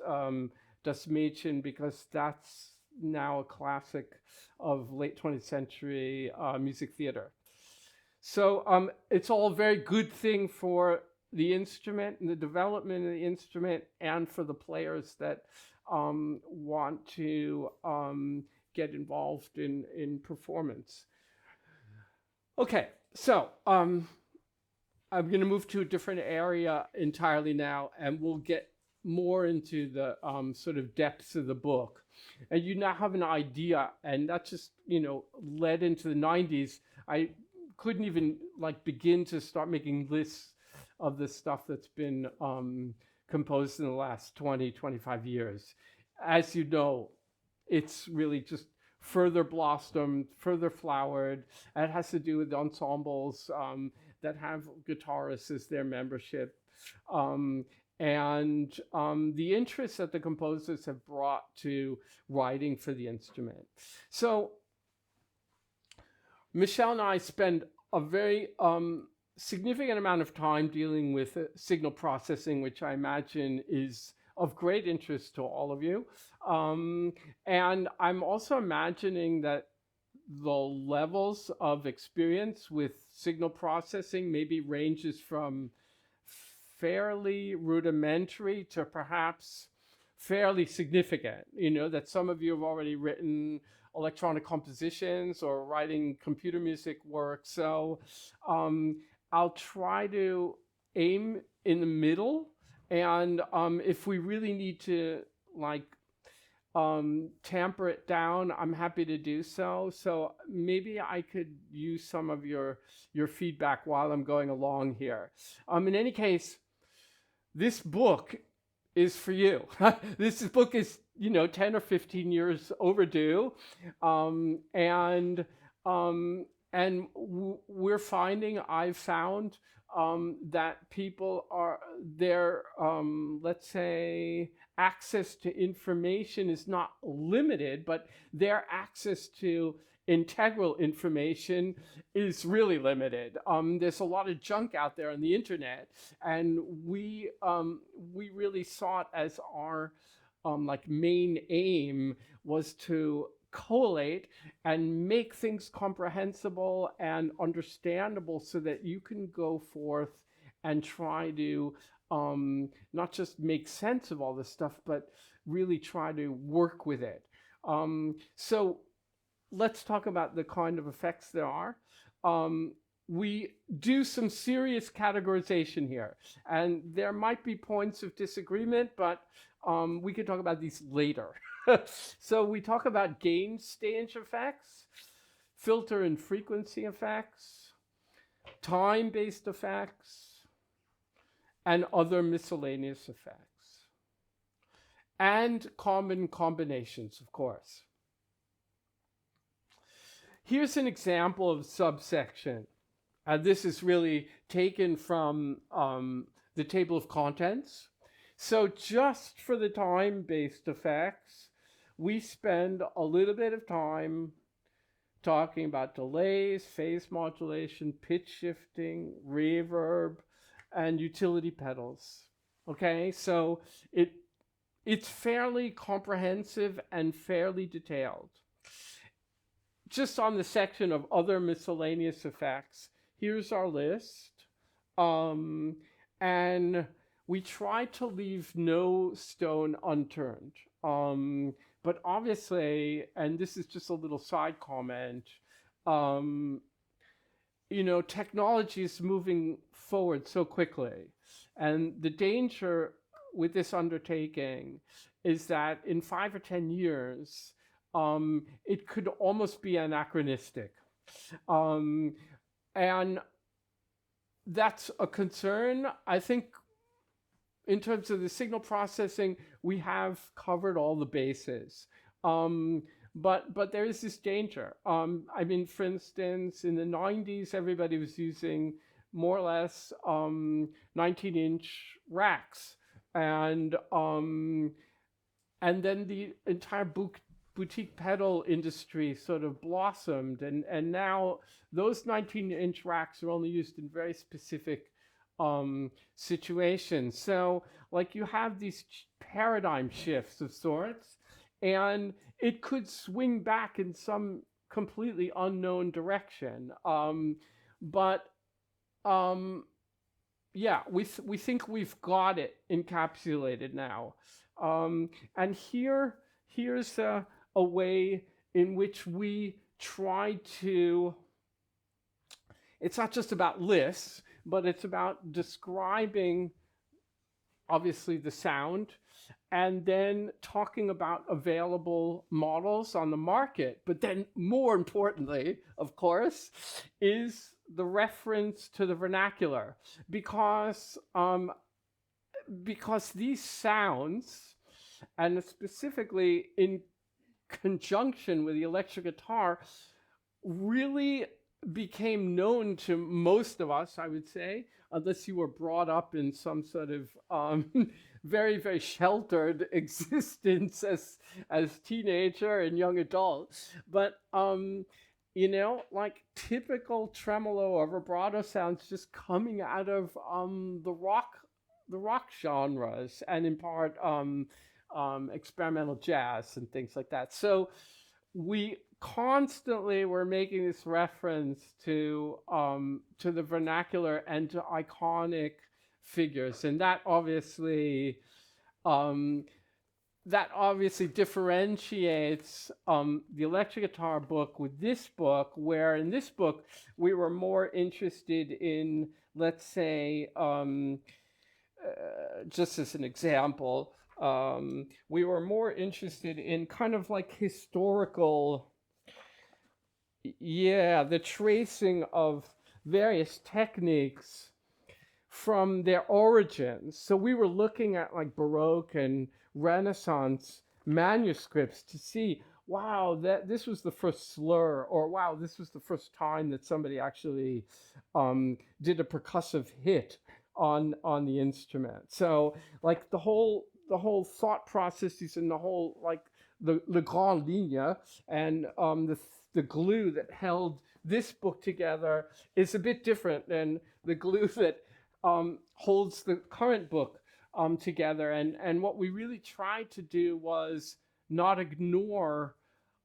Das Mädchen, because that's now a classic of late 20th century music theater. So it's all a very good thing for the instrument and the development of the instrument, and for the players that want to get involved in performance. Okay, so I'm going to move to a different area entirely now, and we'll get more into the sort of depths of the book. And you now have an idea, and that just, led into the 90s. I couldn't even begin to start making lists of the stuff that's been composed in the last 20, 25 years. As you know, it's really just further blossomed, further flowered. And it has to do with ensembles that have guitarists as their membership. And the interest that the composers have brought to writing for the instrument. So Michelle and I spend a very significant amount of time dealing with signal processing, which I imagine is of great interest to all of you. And I'm also imagining that the levels of experience with signal processing maybe ranges from fairly rudimentary to perhaps fairly significant. That some of you have already written electronic compositions or writing computer music work. So I'll try to aim in the middle And if we really need to like tamper it down, I'm happy to do so. So maybe I could use some of your feedback while I'm going along here. In any case, this book is for you. This book is 10 or 15 years overdue, and we're finding, I've found, that people are their let's say access to information is not limited, but their access to integral information is really limited. There's a lot of junk out there on the internet, and we really saw it as our like main aim was to collate and make things comprehensible and understandable so that you can go forth and try to not just make sense of all this stuff, but really try to work with it. So let's talk about the kind of effects there are. We do some serious categorization here, and there might be points of disagreement, but we can talk about these later. So we talk about gain stage effects, filter and frequency effects, time-based effects, and other miscellaneous effects, and common combinations, of course. Here's an example of subsection. This is really taken from the table of contents. So just for the time-based effects, we spend a little bit of time talking about delays, phase modulation, pitch shifting, reverb, and utility pedals. Okay, so it's fairly comprehensive and fairly detailed. Just on the section of other miscellaneous effects, here's our list. And we try to leave no stone unturned. But obviously, and this is just a little side comment, technology is moving forward so quickly. And the danger with this undertaking is that in 5 or 10 years, it could almost be anachronistic. And that's a concern. I think in terms of the signal processing, we have covered all the bases. But there is this danger. For instance, in the 90s, everybody was using more or less 19-inch racks. And then the entire boutique pedal industry sort of blossomed, and now those 19-inch racks are only used in very specific situations. So like you have these paradigm shifts of sorts, and it could swing back in some completely unknown direction. We think we've got it encapsulated now. And here's a way in which we try to, it's not just about lists, but it's about describing, obviously, the sound, and then talking about available models on the market. But then more importantly, of course, is the reference to the vernacular, because these sounds, and specifically in conjunction with the electric guitar, really became known to most of us, I would say, unless you were brought up in some sort of very, very sheltered existence as teenager and young adult. But like typical tremolo or vibrato sounds just coming out of the rock genres, and in part experimental jazz and things like that. So we constantly were making this reference to the vernacular and to iconic figures, and that obviously differentiates the electric guitar book with this book, where in this book we were more interested in, let's say, just as an example, we were more interested in kind of like historical, yeah, the tracing of various techniques from their origins. So we were looking at like Baroque and Renaissance manuscripts to see, wow, that this was the first slur, or wow, this was the first time that somebody actually did a percussive hit on the instrument. So like the whole thought processes and the whole like the grand ligne and the glue that held this book together is a bit different than the glue that holds the current book together. And what we really tried to do was not ignore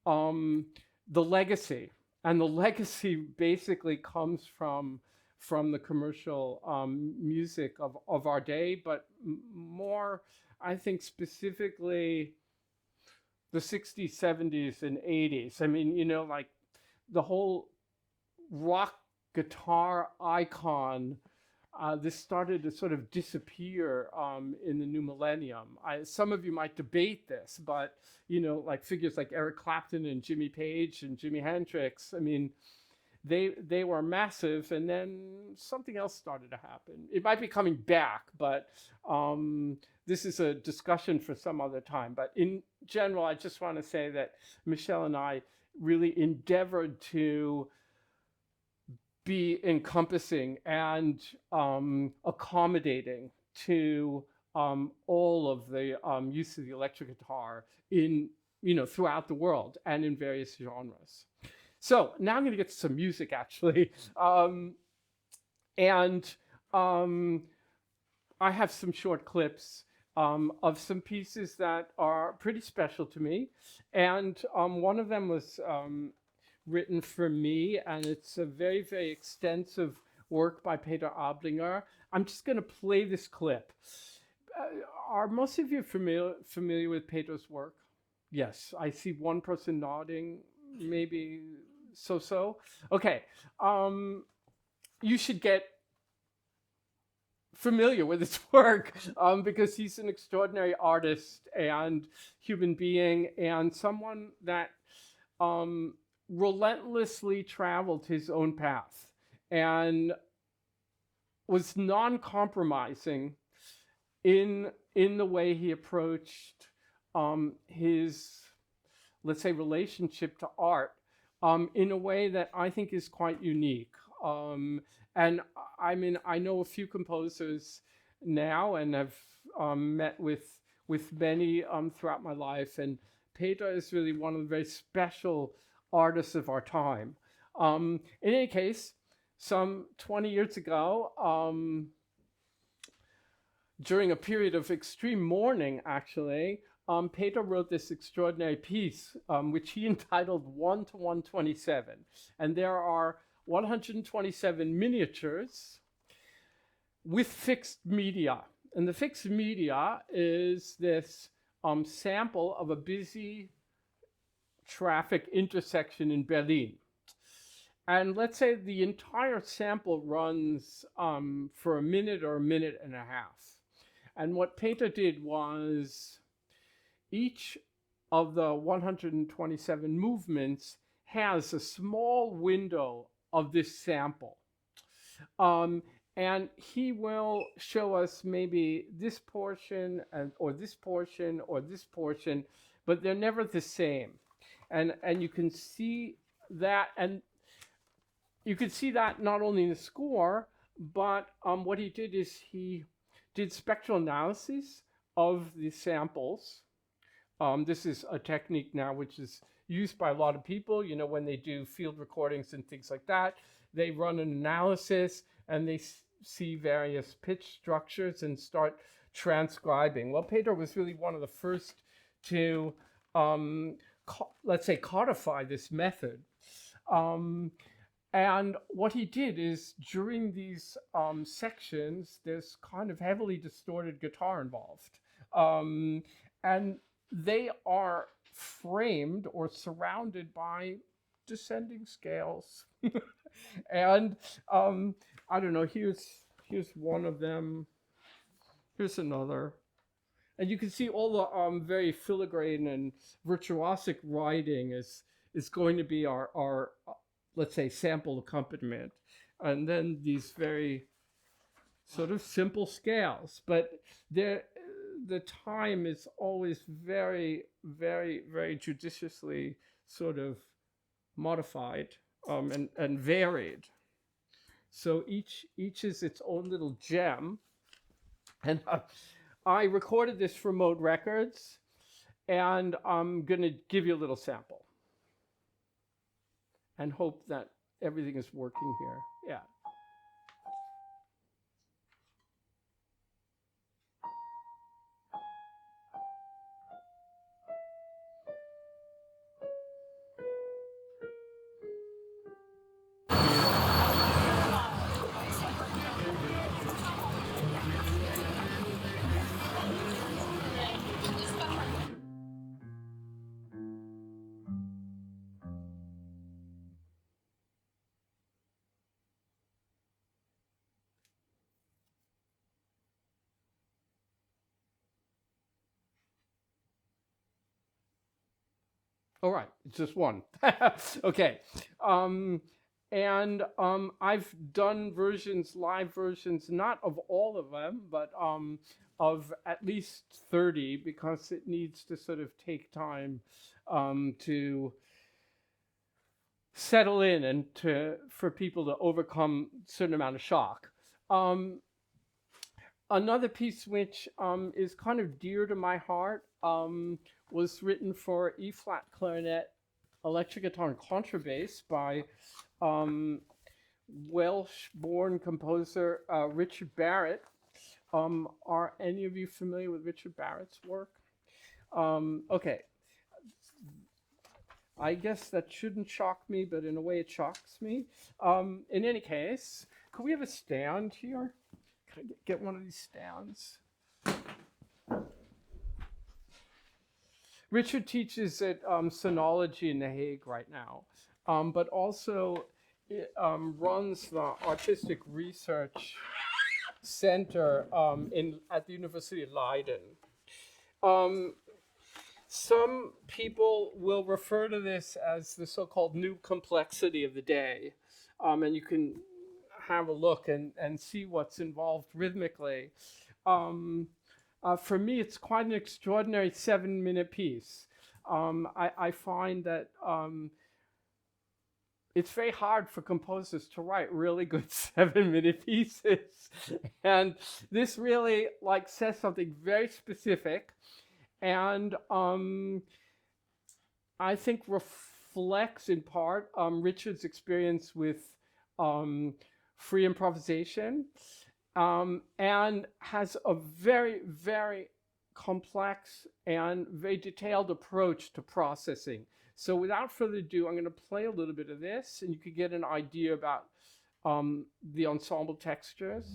um, the legacy. And the legacy basically comes from the commercial music of our day, but more, I think, specifically the 60s, 70s, and 80s. I mean, like the whole rock guitar icon, this started to sort of disappear in the new millennium. Some of you might debate this, but like figures like Eric Clapton and Jimmy Page and Jimi Hendrix, I mean, they were massive, and then something else started to happen. It might be coming back, but this is a discussion for some other time. But in general, I just want to say that Michelle and I really endeavored to be encompassing and accommodating to all of the use of the electric guitar in throughout the world and in various genres. So now I'm going to get to some music, actually, and I have some short clips of some pieces that are pretty special to me, and one of them was written for me, and it's a very, very extensive work by Peter Oblinger. I'm just going to play this clip. Are most of you familiar with Peter's work? Yes, I see one person nodding, maybe so. Okay, you should get familiar with his work because he's an extraordinary artist and human being, and someone that relentlessly traveled his own path and was non-compromising in the way he approached his, let's say, relationship to art in a way that I think is quite unique. And I mean, I know a few composers now and have met with many throughout my life, and Peter is really one of the very special artists of our time. In any case, some 20 years ago, during a period of extreme mourning, actually, Peter wrote this extraordinary piece, which he entitled 1 to 127. And there are 127 miniatures with fixed media. And the fixed media is this sample of a busy traffic intersection in Berlin. And let's say the entire sample runs for a minute or a minute and a half. And what Peter did was each of the 127 movements has a small window of this sample. And he will show us maybe this portion or this portion or this portion, but they're never the same. And you can see that, and you can see that not only in the score, but what he did is he did spectral analysis of the samples. This is a technique now which is used by a lot of people, when they do field recordings and things like that. They run an analysis and they see various pitch structures and start transcribing. Well, Peter was really one of the first to, let's say, codify this method. And what he did is during these sections, there's kind of heavily distorted guitar involved. And they are framed or surrounded by descending scales. And I don't know, here's one of them. Here's another. And you can see all the very filigrane and virtuosic writing is going to be our let's say sample accompaniment, and then these very sort of simple scales, but there the time is always very very judiciously sort of modified and varied. So each is its own little gem, and I recorded this for Mode Records, and I'm going to give you a little sample and hope that everything is working here. Yeah. All right, it's just one. Okay. Um, and I've done versions, live versions, not of all of them, but of at least 30, because it needs to sort of take time to settle in and for people to overcome a certain amount of shock. Um, Another piece which is kind of dear to my heart was written for E flat clarinet, electric guitar, and contrabass by Welsh-born composer Richard Barrett. Are any of you familiar with Richard Barrett's work? Okay, I guess that shouldn't shock me, but in a way it shocks me. In any case, could we have a stand here? Can I get one of these stands? Richard teaches at Sonology in The Hague right now, but also runs the Artistic Research Center at the University of Leiden. Some people will refer to this as the so-called new complexity of the day, and you can have a look and see what's involved rhythmically. For me, it's quite an extraordinary 7-minute piece. I find that it's very hard for composers to write really good 7-minute pieces. And this really says something very specific, and I think reflects in part Richard's experience with free improvisation, and has a very, very complex and very detailed approach to processing. So without further ado, I'm going to play a little bit of this, and you could get an idea about the ensemble textures.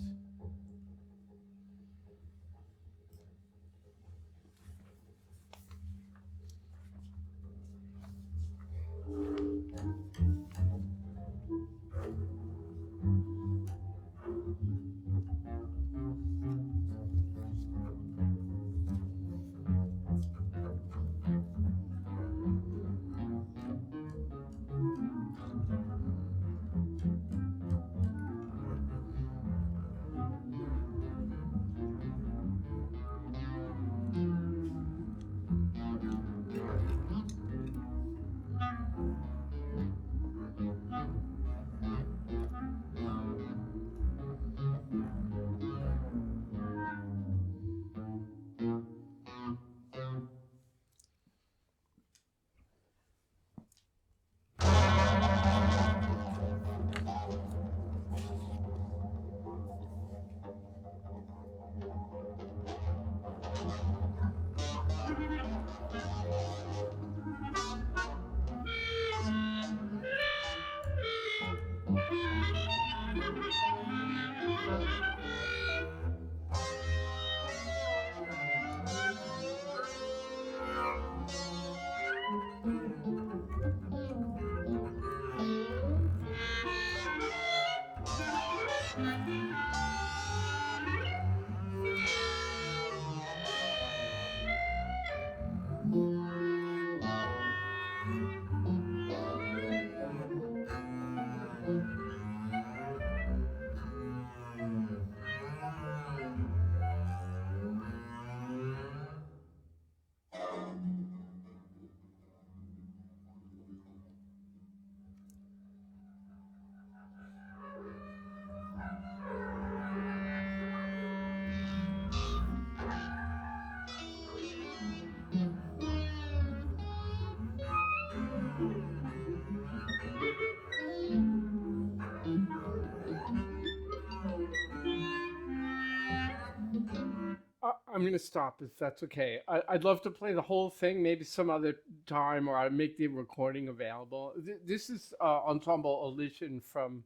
I'm going to stop if that's okay. I'd love to play the whole thing, maybe some other time, or I'll make the recording available. This is Ensemble Elision from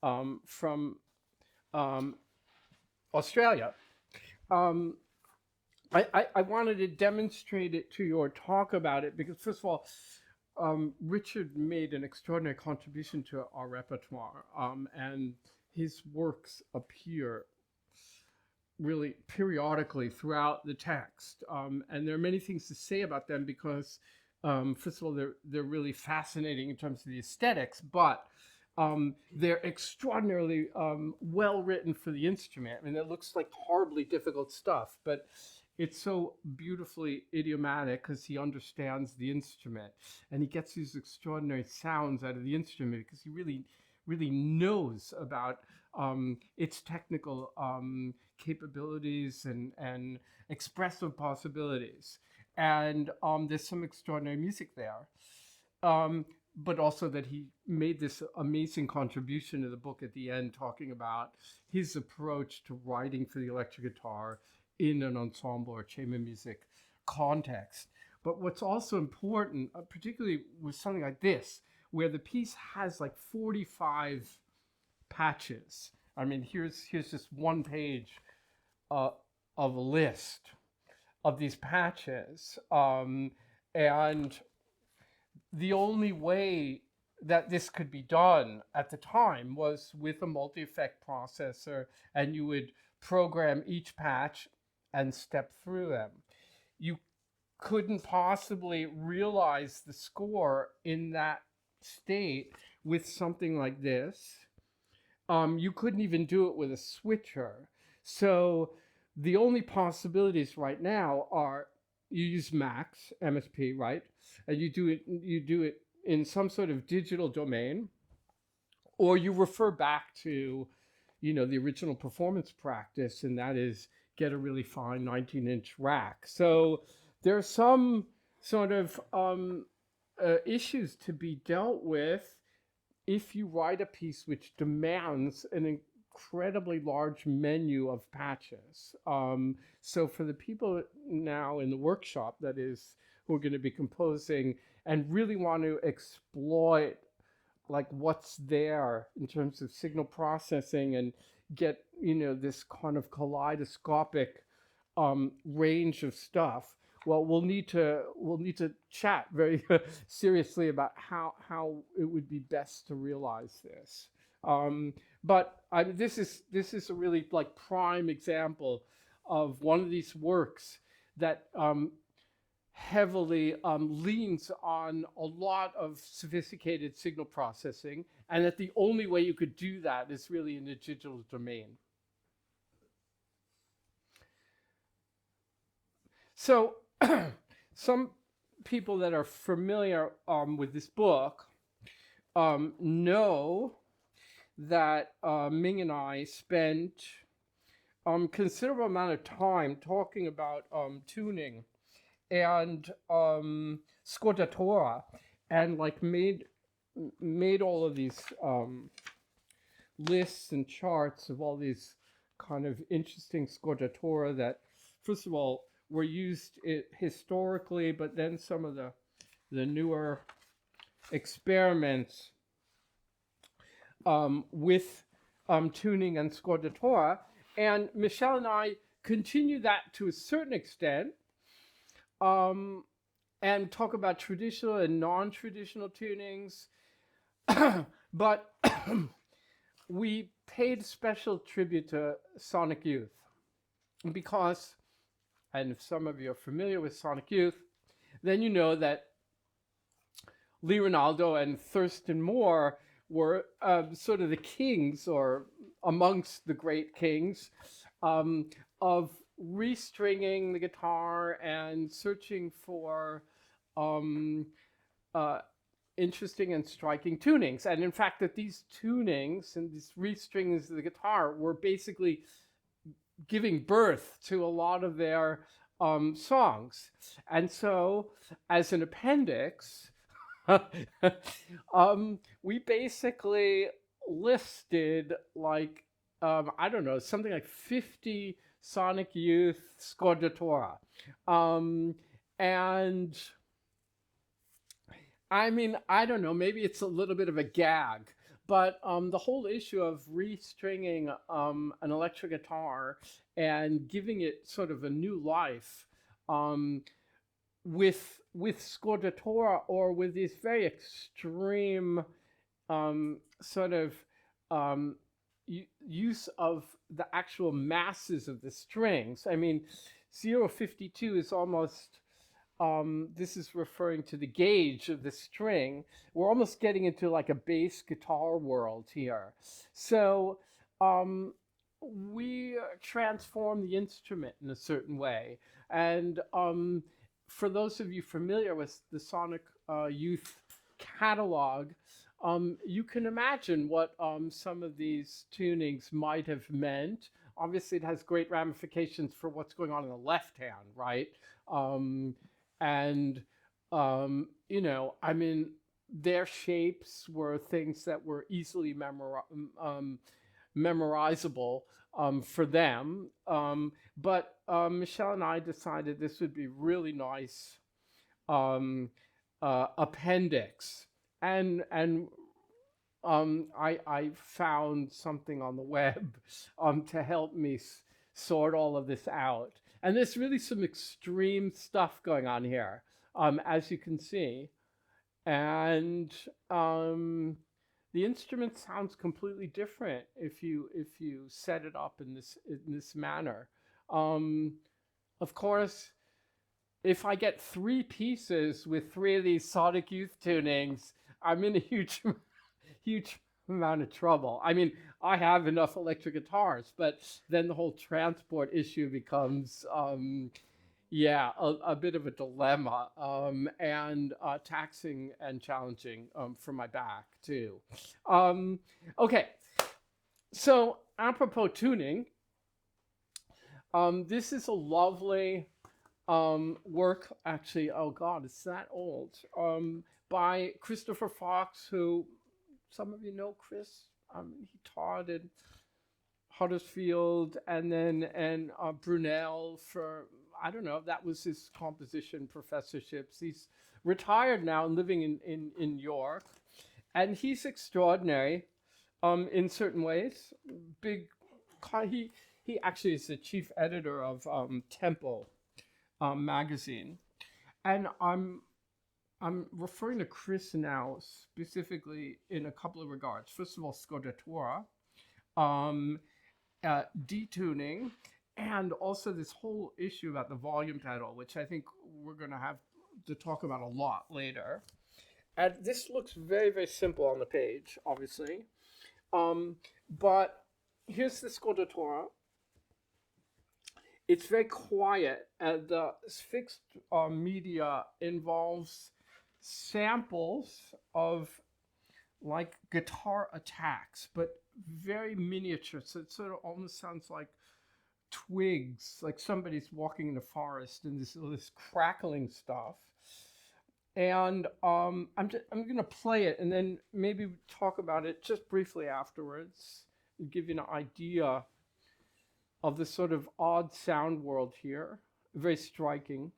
um, Australia. Um, I wanted to demonstrate it to you or talk about it because, first of all, Richard made an extraordinary contribution to our repertoire, and his works appear really periodically throughout the text. And there are many things to say about them because, first of all, they're really fascinating in terms of the aesthetics, but they're extraordinarily well written for the instrument. I mean, it looks like horribly difficult stuff, but it's so beautifully idiomatic because he understands the instrument and he gets these extraordinary sounds out of the instrument because he really knows about its technical capabilities and expressive possibilities. And there's some extraordinary music there. But also that he made this amazing contribution to the book at the end, talking about his approach to writing for the electric guitar in an ensemble or chamber music context. But what's also important, particularly with something like this, where the piece has like 45 patches. I mean, here's just one page of a list of these patches, and the only way that this could be done at the time was with a multi-effect processor, and you would program each patch and step through them. You couldn't possibly realize the score in that state with something like this. You couldn't even do it with a switcher. So the only possibilities right now are you use Max MSP, right? And you do it in some sort of digital domain, or you refer back to, the original performance practice, and that is get a really fine 19-inch rack. So there are some sort of issues to be dealt with if you write a piece which demands an incredibly large menu of patches. So for the people now in the workshop, that is, who are going to be composing and really want to exploit like what's there in terms of signal processing and get, this kind of kaleidoscopic range of stuff. Well, we'll need to chat very seriously about how it would be best to realize this. But this is a really like prime example of one of these works that heavily leans on a lot of sophisticated signal processing, and that the only way you could do that is really in the digital domain. So some people that are familiar with this book know that Ming and I spent considerable amount of time talking about tuning and scordatura, and like made all of these lists and charts of all these kind of interesting scordatura that, first of all, were used historically, but then some of the newer experiments with tuning and scordatura. And Michelle and I continue that to a certain extent, and talk about traditional and non-traditional tunings. But we paid special tribute to Sonic Youth because, and if some of you are familiar with Sonic Youth, then you know that Lee Ronaldo and Thurston Moore were sort of the kings, or amongst the great kings, of restringing the guitar and searching for interesting and striking tunings. And in fact, that these tunings and these restringings of the guitar were basically giving birth to a lot of their songs. And so, as an appendix, we basically listed like I don't know, something like 50 Sonic Youth scordatura. Um, and I mean, I don't know, maybe it's a little bit of a gag, but the whole issue of restringing an electric guitar and giving it sort of a new life, um, with scordatura or with these very extreme sort of um, use of the actual masses of the strings. I mean, 052 is almost, this is referring to the gauge of the string. We're almost getting into like a bass guitar world here. So we transform the instrument in a certain way. And for those of you familiar with the Sonic Youth catalog, you can imagine what some of these tunings might have meant. Obviously, it has great ramifications for what's going on in the left hand, right? Um, and, you know, I mean, their shapes were things that were easily memorizable for them. But Michelle and I decided this would be really nice um, appendix. And I found something on the web to help me sort all of this out. And there's really some extreme stuff going on here, as you can see. And the instrument sounds completely different if you set it up in this manner. Of course, if I get 3 pieces with 3 of these Sonic Youth tunings, I'm in a huge amount of trouble. I mean, I have enough electric guitars, but then the whole transport issue becomes, yeah, a bit of a dilemma, and taxing and challenging for my back too. Okay, so apropos tuning, this is a lovely work, actually, oh God, it's that old, by Christopher Fox, who some of you know Chris. He taught in Huddersfield and then Brunel for, I don't know, that was his composition professorships. He's retired now and living in York. And he's extraordinary in certain ways. Big, he actually is the chief editor of Tempo magazine. And I'm referring to Chris now specifically in a couple of regards. First of all, scordatura, detuning, and also this whole issue about the volume pedal, which I think we're going to have to talk about a lot later. And this looks very, very simple on the page, obviously. But here's the scordatura. It's very quiet, and the fixed media involves samples of like guitar attacks, but very miniature. So it sort of almost sounds like twigs, like somebody's walking in the forest and this crackling stuff. And I'm going to play it and then maybe talk about it just briefly afterwards and give you an idea of the sort of odd sound world here. Very striking.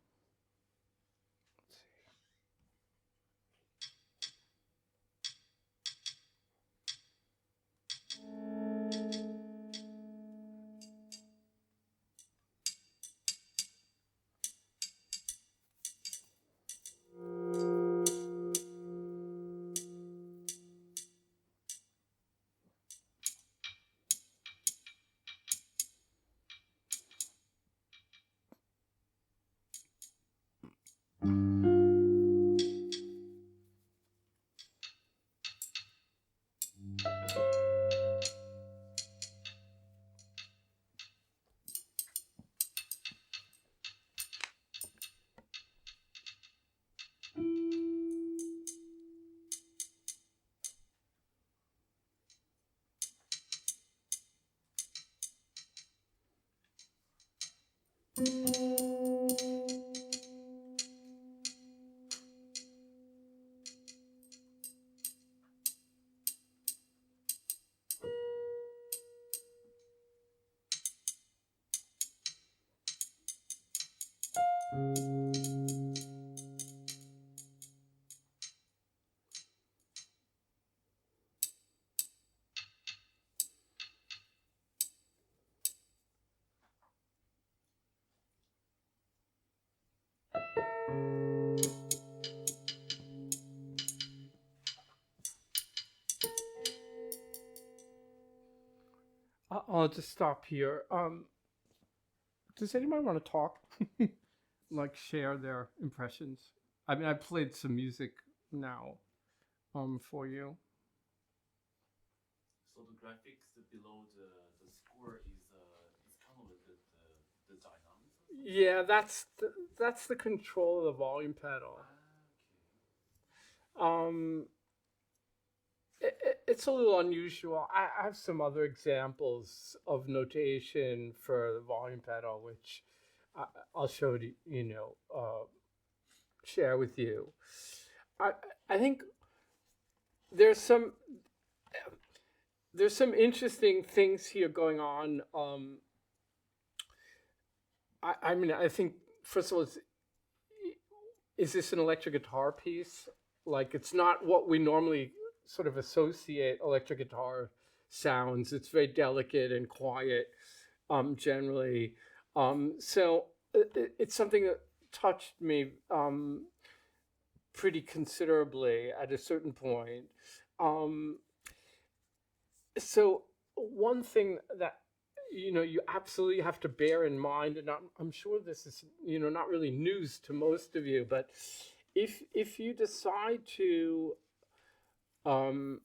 I'll just stop here. Does anyone want to talk? Like share their impressions? I mean, I played some music now for you. So the graphics below the score is kind of the dynamism. Yeah, that's the control of the volume pedal. Um, it's a little unusual. I have some other examples of notation for the volume pedal, which I, I'll show to share with you. I I think there's some there's some interesting things here going on. I mean, I think first of all, is this an electric guitar piece? Like, it's not what we normally sort of associate electric guitar sounds. It's very delicate and quiet, generally. So it's something that touched me pretty considerably at a certain point. Um, so one thing that you absolutely have to bear in mind, and I'm sure this is not really news to most of you, but if you decide to um,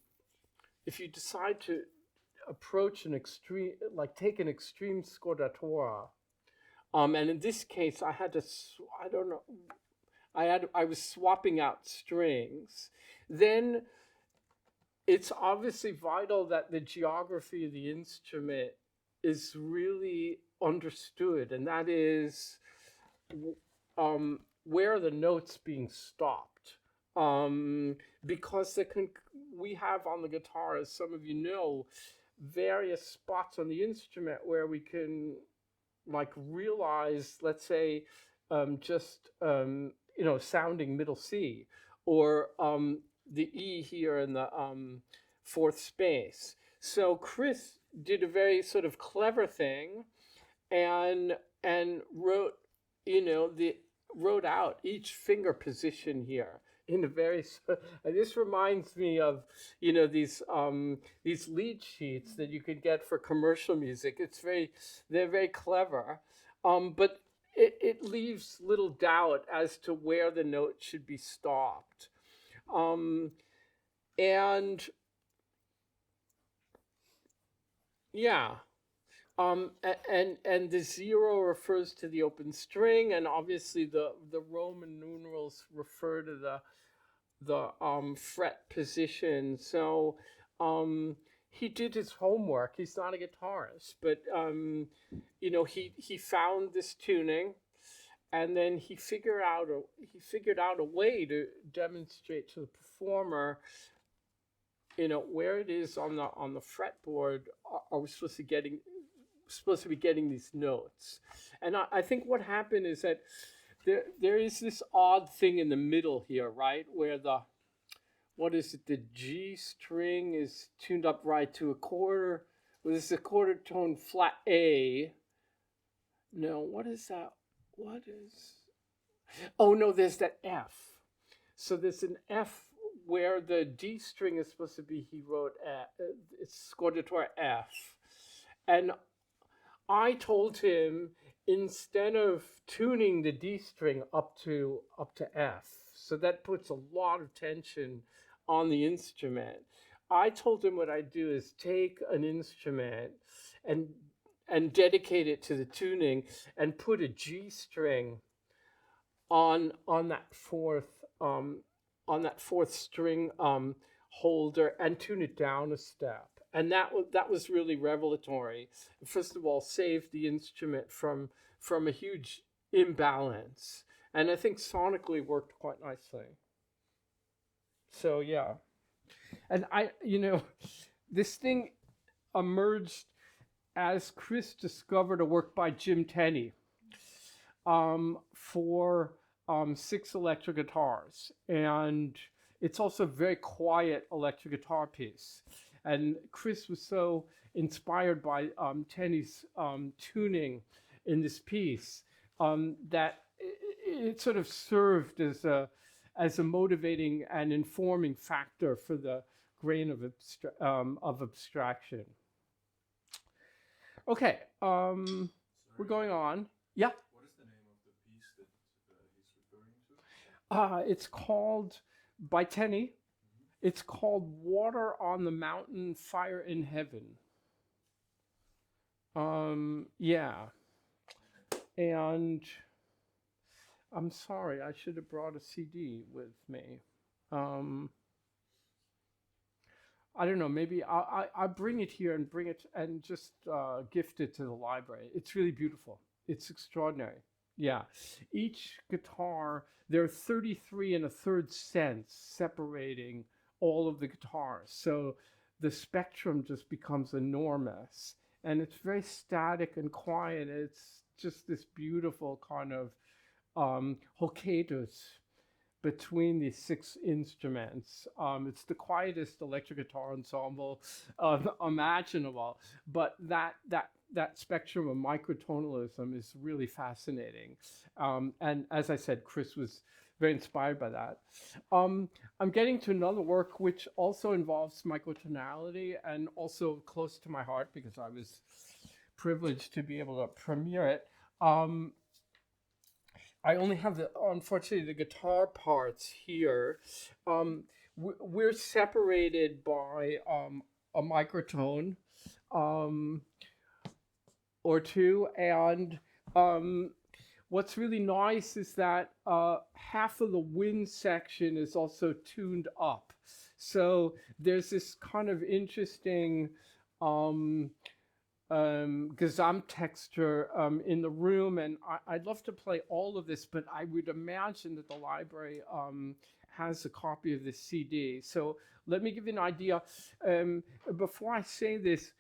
if you decide to approach an extreme, like take an extreme scordatura, and in this case I had to I don't know, I was swapping out strings, then it's obviously vital that the geography of the instrument is really understood, and that is where are the notes being stopped. Because we have on the guitar, as some of you know, various spots on the instrument where we can like realize, let's say, just sounding middle C, or the E here in the fourth space. So Chris did a very sort of clever thing, and wrote, the wrote out each finger position here in a very. This reminds me of these lead sheets that you could get for commercial music. They're very clever, but it leaves little doubt as to where the note should be stopped. And yeah. And the zero refers to the open string, and obviously the Roman numerals refer to the fret position. So he did his homework. He's not a guitarist, but he found this tuning, and then he figured out a way to demonstrate to the performer, where it is on the fretboard. Are we supposed to be getting these notes? And I think what happened is that there is this odd thing in the middle here, right, where the G string is tuned up right to a quarter. Well, this is a quarter tone flat A. No, what is that? Oh no, there's that F. So there's an F where the D string is supposed to be. He wrote it's scordatura F, and I told him, instead of tuning the D string up to F, so that puts a lot of tension on the instrument. I told him what I'd do is take an instrument and dedicate it to the tuning, and put a G string on that fourth string holder, and tune it down a step. And that was really revelatory. First of all, saved the instrument from a huge imbalance, and I think sonically worked quite nicely. So yeah, and this thing emerged as Chris discovered a work by Jim Tenney. for 6 electric guitars, and it's also a very quiet electric guitar piece. And Chris was so inspired by Tenny's tuning in this piece that it sort of served as a motivating and informing factor for the grain of abstraction. Okay, we're Sorry, going on. Yeah, what is the name of the piece that he's referring to? it's called by Tenny. It's called "Water on the Mountain, Fire in Heaven." Yeah, and I'm sorry, I should have brought a CD with me. Um, I don't know. Maybe I bring it here and bring it and just gift it to the library. It's really beautiful. It's extraordinary. Yeah. Each guitar, there are 33 and a third cents separating all of the guitars. So the spectrum just becomes enormous. And it's very static and quiet. It's just this beautiful kind of hocatus between these 6 instruments. It's the quietest electric guitar ensemble imaginable, but that spectrum of microtonalism is really fascinating. And as I said, Chris was very inspired by that. I'm getting to another work which also involves microtonality and also close to my heart because I was privileged to be able to premiere it. I only have unfortunately, the guitar parts here. We're separated by a microtone um, or two, and what's really nice is that half of the wind section is also tuned up. So there's this kind of interesting Gesamt texture in the room, and I'd love to play all of this, but I would imagine that the library has a copy of this CD. So let me give you an idea. Before I say this,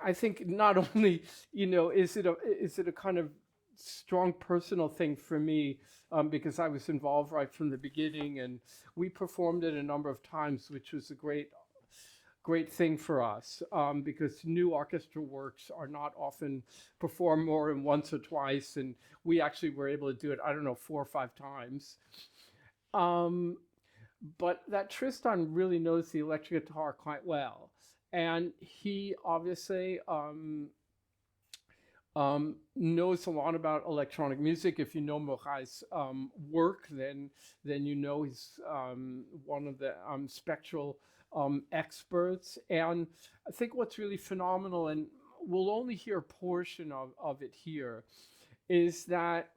I think not only is it a kind of strong personal thing for me because I was involved right from the beginning, and we performed it a number of times, which was a great thing for us because new orchestra works are not often performed more than once or twice, and we actually were able to do it, I don't know, 4 or 5 times. But that Tristan really knows the electric guitar quite well, and he obviously knows a lot about electronic music. If you know Morai's work, then you know he's one of the spectral experts. And I think what's really phenomenal, and we'll only hear a portion of it here, is that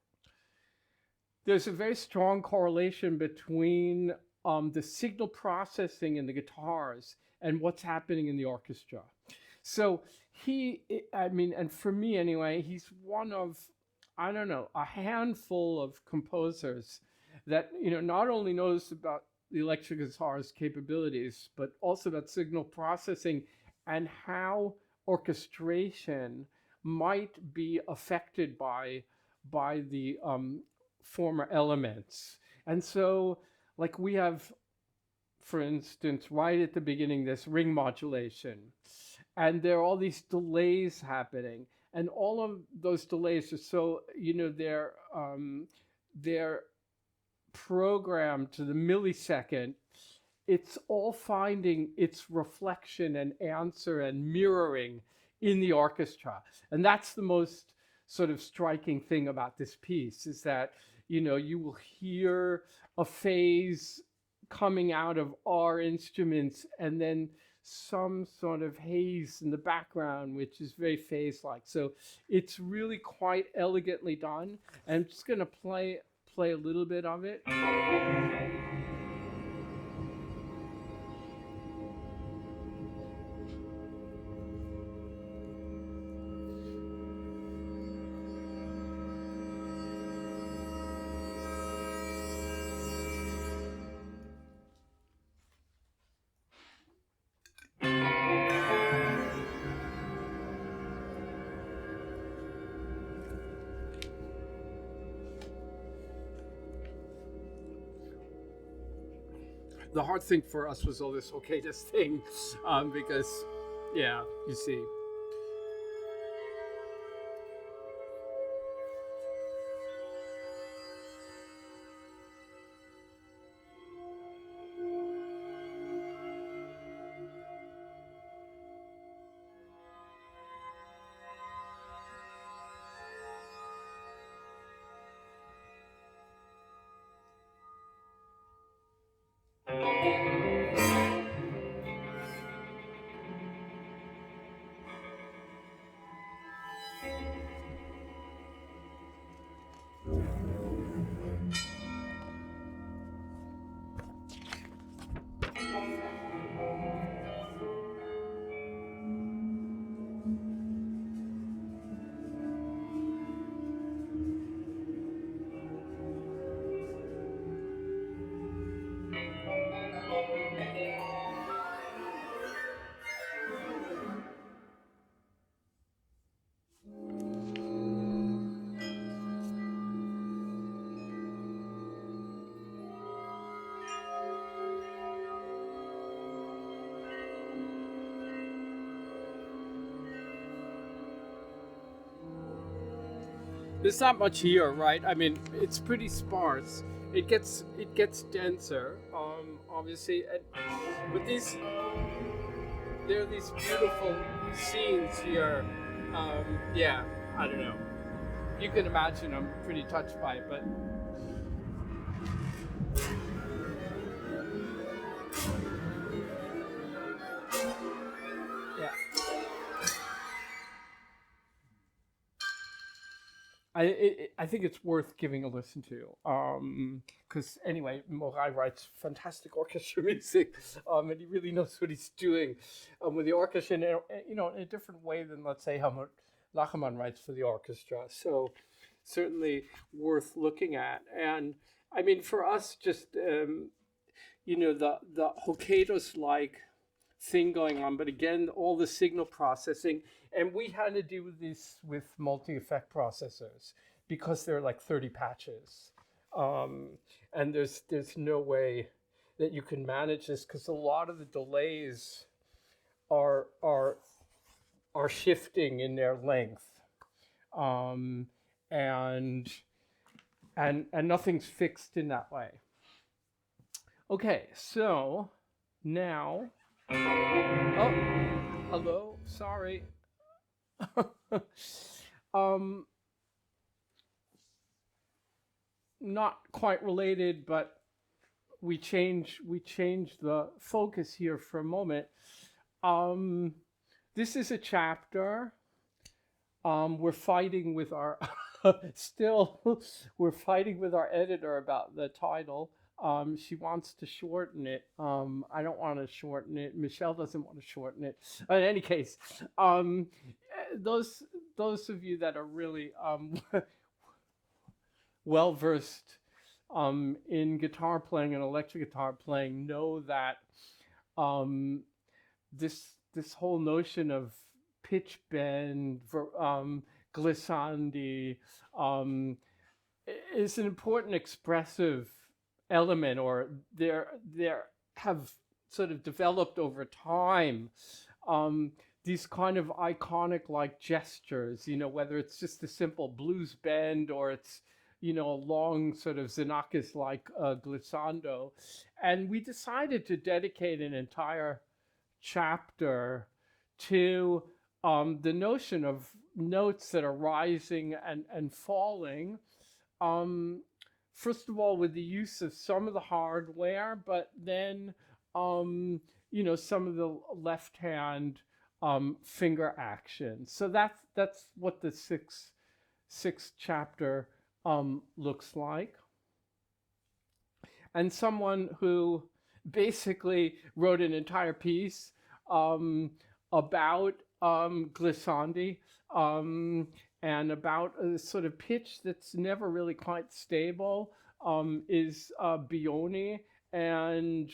there's a very strong correlation between the signal processing in the guitars and what's happening in the orchestra. So and for me anyway, he's one of, I don't know, a handful of composers that, not only knows about the electric guitar's capabilities, but also about signal processing and how orchestration might be affected by the former elements. And so, like, we have, for instance, right at the beginning, this ring modulation, and there are all these delays happening, and all of those delays are so, they're programmed to the millisecond. It's all finding its reflection and answer and mirroring in the orchestra. And that's the most sort of striking thing about this piece, is that, you will hear a phase coming out of our instruments and then some sort of haze in the background, which is very phase-like. So it's really quite elegantly done. And I'm just going to play a little bit of it. The hard thing for us was all this Hokkaido thing, because, yeah, you see. There's not much here, right? I mean, it's pretty sparse. It gets denser, obviously, but there are these beautiful scenes here. Yeah, I don't know. You can imagine I'm pretty touched by it, but yeah. I think it's worth giving a listen to, because anyway, Morai writes fantastic orchestra music, and he really knows what he's doing, with the orchestra, in in a different way than, let's say, Helmut Lachenmann writes for the orchestra. So certainly worth looking at. And I mean, for us, just the Hokkaido's like thing going on, but again, all the signal processing, and we had to do this with multi-effect processors because there are like 30 patches, and there's no way that you can manage this because a lot of the delays are are are shifting in their length, um, and and nothing's fixed in that way. Okay, so now, oh, hello, sorry. um, Not quite related, but we change the focus here for a moment. Um, this is a chapter. We're fighting with our still we're fighting with our editor about the title. She wants to shorten it. I don't want to shorten it. Michelle doesn't want to shorten it. In any case, um, those of you that are really well versed in guitar playing and electric guitar playing know that um, this whole notion of pitch bend, glissandi, um, is an important expressive element, or there have sort of developed over time um, these kind of iconic like gestures, whether it's just a simple blues bend or it's a long sort of Xenakis like glissando. And we decided to dedicate an entire chapter to the notion of notes that are rising and falling. Um, First of all, with the use of some of the hardware, but then, some of the left hand finger action. So that's what the sixth chapter looks like. And someone who basically wrote an entire piece about glissandi, and about a sort of pitch that's never really quite stable, is Bioni. And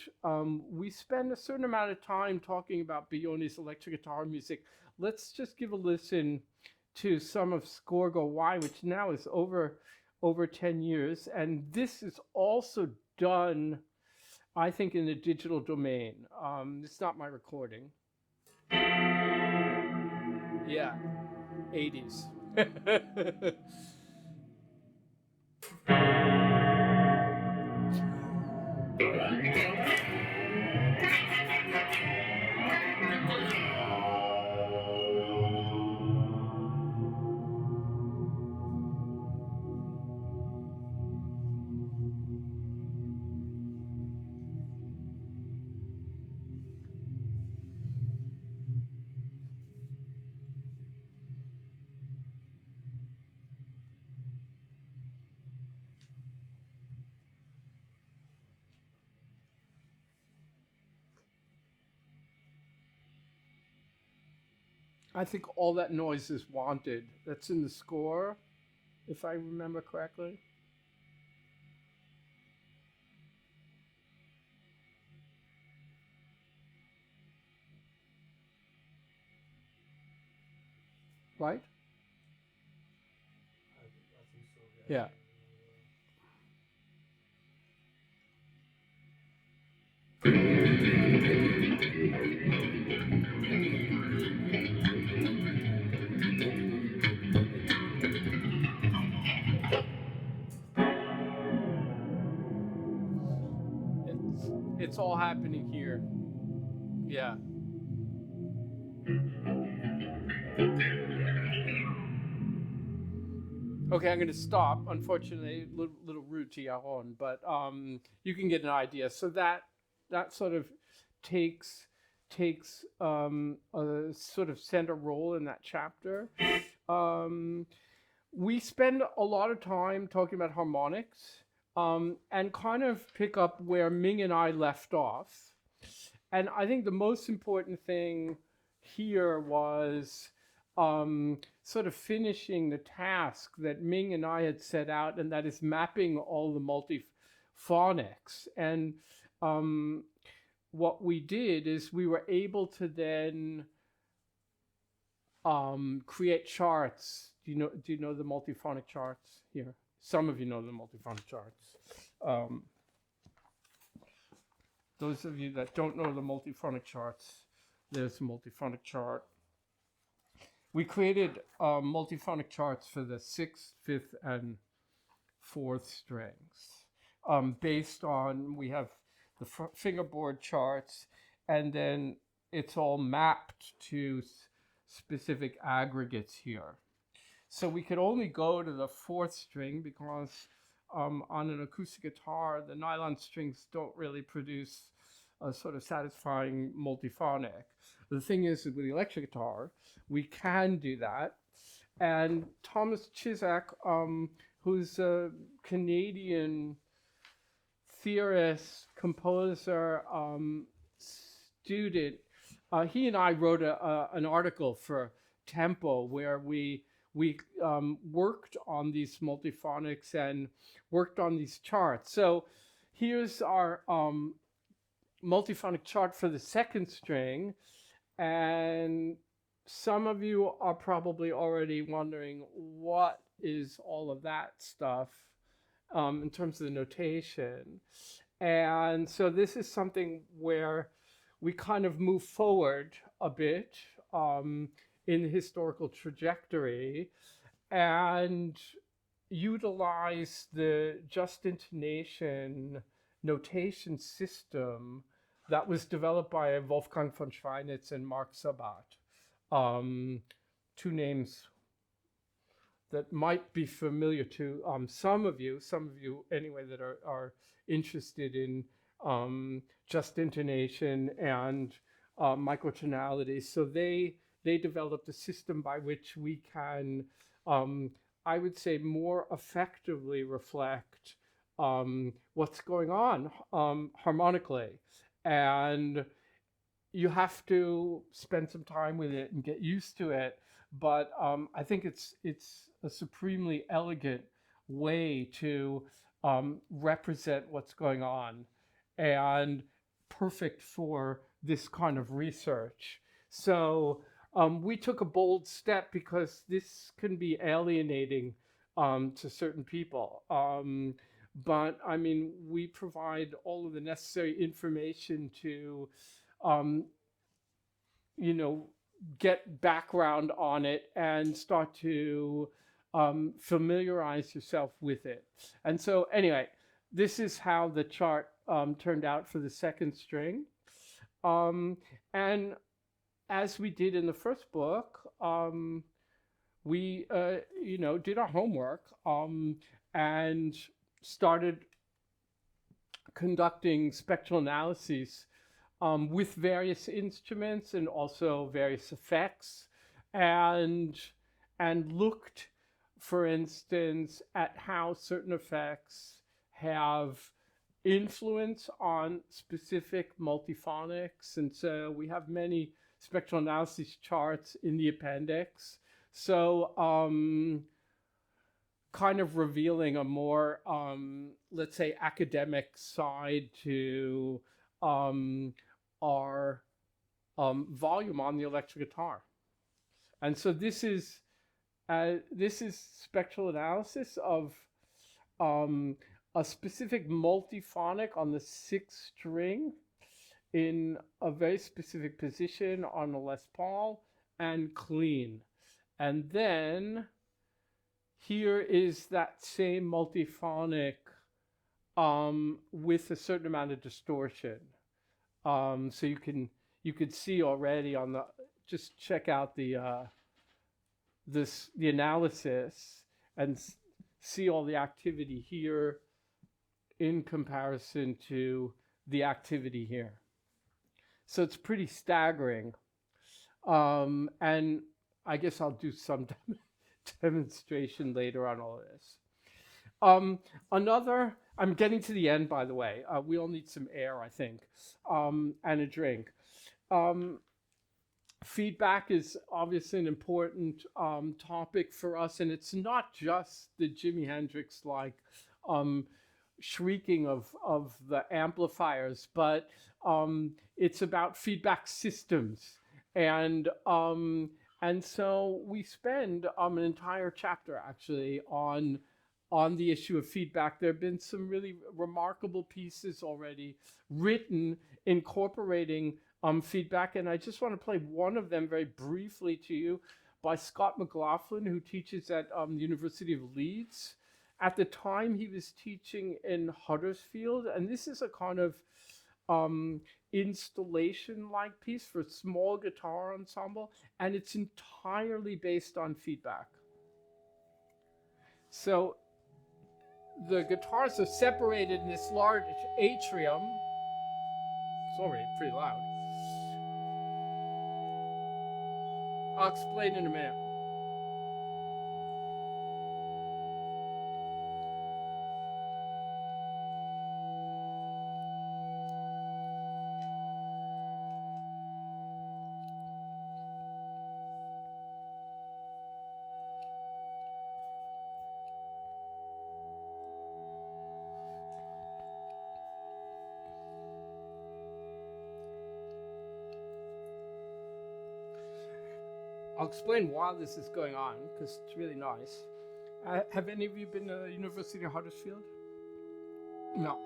we spend a certain amount of time talking about Bioni's electric guitar music. Let's just give a listen to some of Scorgo Y, which now is over 10 years. And this is also done I think in the digital domain. It's not my recording. Yeah, 80s. I think all that noise is wanted. That's in the score, if I remember correctly. Right? I think so. Yeah. It's all happening here. Yeah. Okay, I'm going to stop. Unfortunately, little rude to Yaron, but you can get an idea. So that sort of takes a sort of center role in that chapter. Um, we spend a lot of time talking about harmonics and kind of pick up where Ming and I left off. And I think the most important thing here was sort of finishing the task that Ming and I had set out, and that is mapping all the multiphonics. And what we did is we were able to then create charts. Do you know the multiphonic charts here? Some of you know the multiphonic charts. Those of you that don't know the multiphonic charts, there's a multiphonic chart. We created multiphonic charts for the 6th, 5th, and 4th strings. Based on, we have the fingerboard charts, and then it's all mapped to specific aggregates here. So we could only go to the 4th string because on an acoustic guitar, the nylon strings don't really produce a sort of satisfying multiphonic. The thing is, with the electric guitar, we can do that. And Thomas Chisak, who's a Canadian theorist, composer, student, he and I wrote an article for Tempo where we worked on these multiphonics and worked on these charts. So here's our multiphonic chart for the 2nd string, and some of you are probably already wondering what is all of that stuff in terms of the notation. And so this is something where we kind of move forward a bit in the historical trajectory and utilize the just intonation notation system that was developed by Wolfgang von Schweinitz and Mark Sabat. Two names that might be familiar to some of you anyway, that are interested in just intonation and microtonality. So they developed a system by which we can, I would say, more effectively reflect what's going on harmonically. And you have to spend some time with it and get used to it. But I think it's a supremely elegant way to represent what's going on, and perfect for this kind of research. So we took a bold step because this can be alienating to certain people. but I mean, we provide all of the necessary information to, um, you know, get background on it and start to familiarize yourself with it. And so, anyway, this is how the chart turned out for the second string. Um, and as we did in the first book, we, did our homework and started conducting spectral analyses with various instruments and also various effects, and looked, for instance, at how certain effects have influence on specific multiphonics. And so we have many spectral analysis charts in the appendix. So kind of revealing a more, let's say, academic side to our volume on the electric guitar. And so this is spectral analysis of a specific multiphonic on the sixth string in a very specific position on a Les Paul and clean. And then here is that same multiphonic with a certain amount of distortion. So you could see already on the, just check out the the analysis and see all the activity here in comparison to the activity here. So it's pretty staggering. And I guess I'll do some demonstration later on all of this. I'm getting to the end, by the way. We all need some air, I think, and a drink. Feedback is obviously an important topic for us, and it's not just the Jimi Hendrix-like shrieking of the amplifiers, but it's about feedback systems. And so we spend an entire chapter actually on the issue of feedback. There have been some really remarkable pieces already written incorporating feedback, and I just want to play one of them very briefly to you by Scott McLaughlin, who teaches at the University of Leeds. At the time, he was teaching in Huddersfield, and this is a kind of installation-like piece for a small guitar ensemble, and it's entirely based on feedback. So the guitars are separated in this large atrium. It's already pretty loud. I'll explain in a minute. I'll explain why this is going on, because it's really nice. Have any of you been to the University of Huddersfield? No.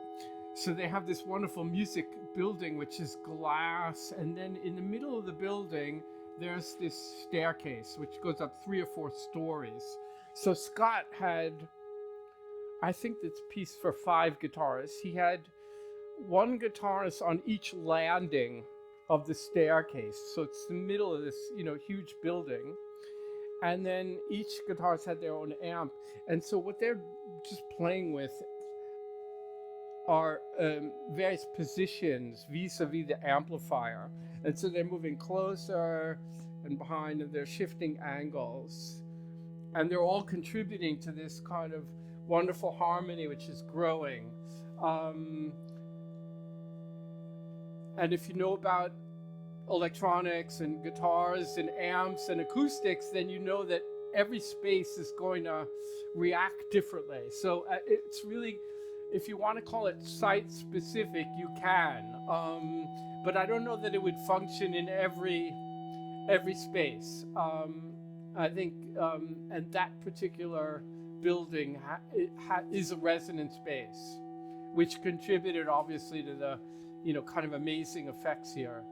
So they have this wonderful music building, which is glass, and then in the middle of the building, there's this staircase, which goes up 3 or 4 stories. So Scott had, I think this piece for 5 guitarists. He had 1 guitarist on each landing of the staircase. So it's the middle of this, huge building. And then each guitarist had their own amp. And so what they're just playing with are various positions vis-a-vis the amplifier. And so they're moving closer and behind, and they're shifting angles. And they're all contributing to this kind of wonderful harmony, which is growing. And if you know about electronics and guitars and amps and acoustics, then you know that every space is going to react differently. So it's really, if you want to call it site specific, you can. But I don't know that it would function in every space. I think, and that particular building is a resonance space, which contributed obviously to the, kind of amazing effects here.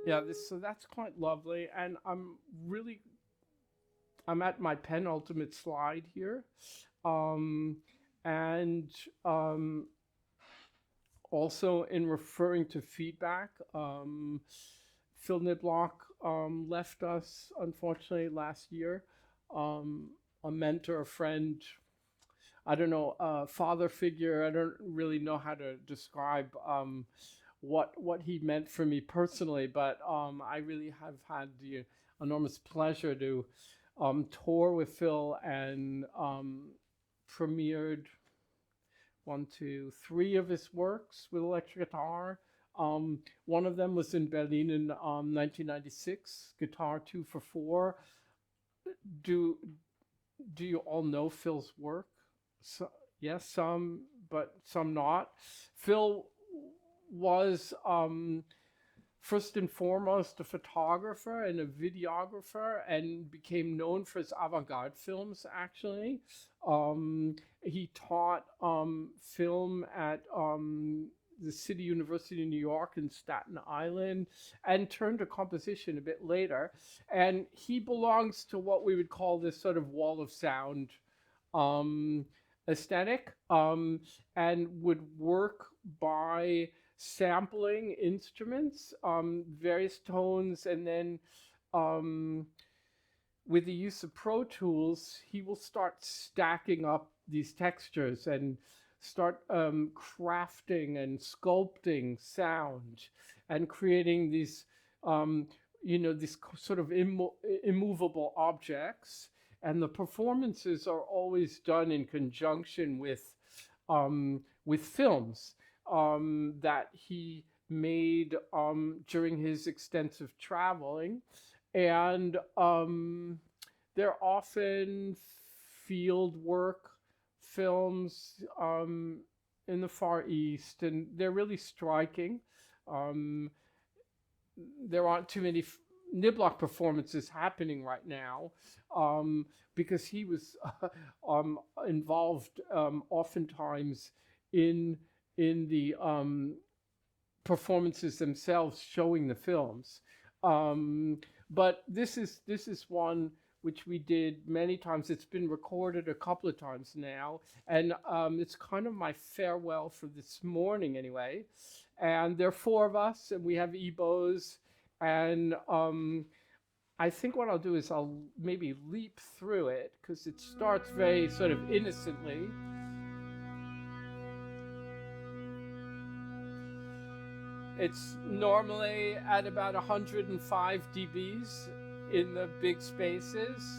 Yeah, so that's quite lovely, and I'm at my penultimate slide here, and also in referring to feedback, Phil Niblock left us unfortunately last year, a mentor, a friend. I don't know, father figure. I don't really know how to describe what he meant for me personally, but I really have had the enormous pleasure to tour with Phil and premiered 1, 2, 3 of his works with electric guitar. One of them was in Berlin in 1996, Guitar 2 for 4. Do you all know Phil's work? So, yes, some, but some not. Phil was first and foremost a photographer and a videographer, and became known for his avant-garde films, actually. He taught film at the City University of New York in Staten Island, and turned to composition a bit later. And he belongs to what we would call this sort of wall of sound aesthetic, and would work by sampling instruments, various tones, and then with the use of Pro Tools, he will start stacking up these textures and start crafting and sculpting sound and creating these, these sort of immovable objects. And the performances are always done in conjunction with films that he made during his extensive traveling. And they're often field work films in the Far East, and they're really striking. There aren't too many Niblock performances happening right now, because he was involved oftentimes in the performances themselves, showing the films. But this is one which we did many times. It's been recorded a couple of times now, and it's kind of my farewell for this morning anyway. And there are 4 of us, and we have EBOs, and I think what I'll do is I'll maybe leap through it, because it starts very sort of innocently. It's normally at about 105 dBs in the big spaces.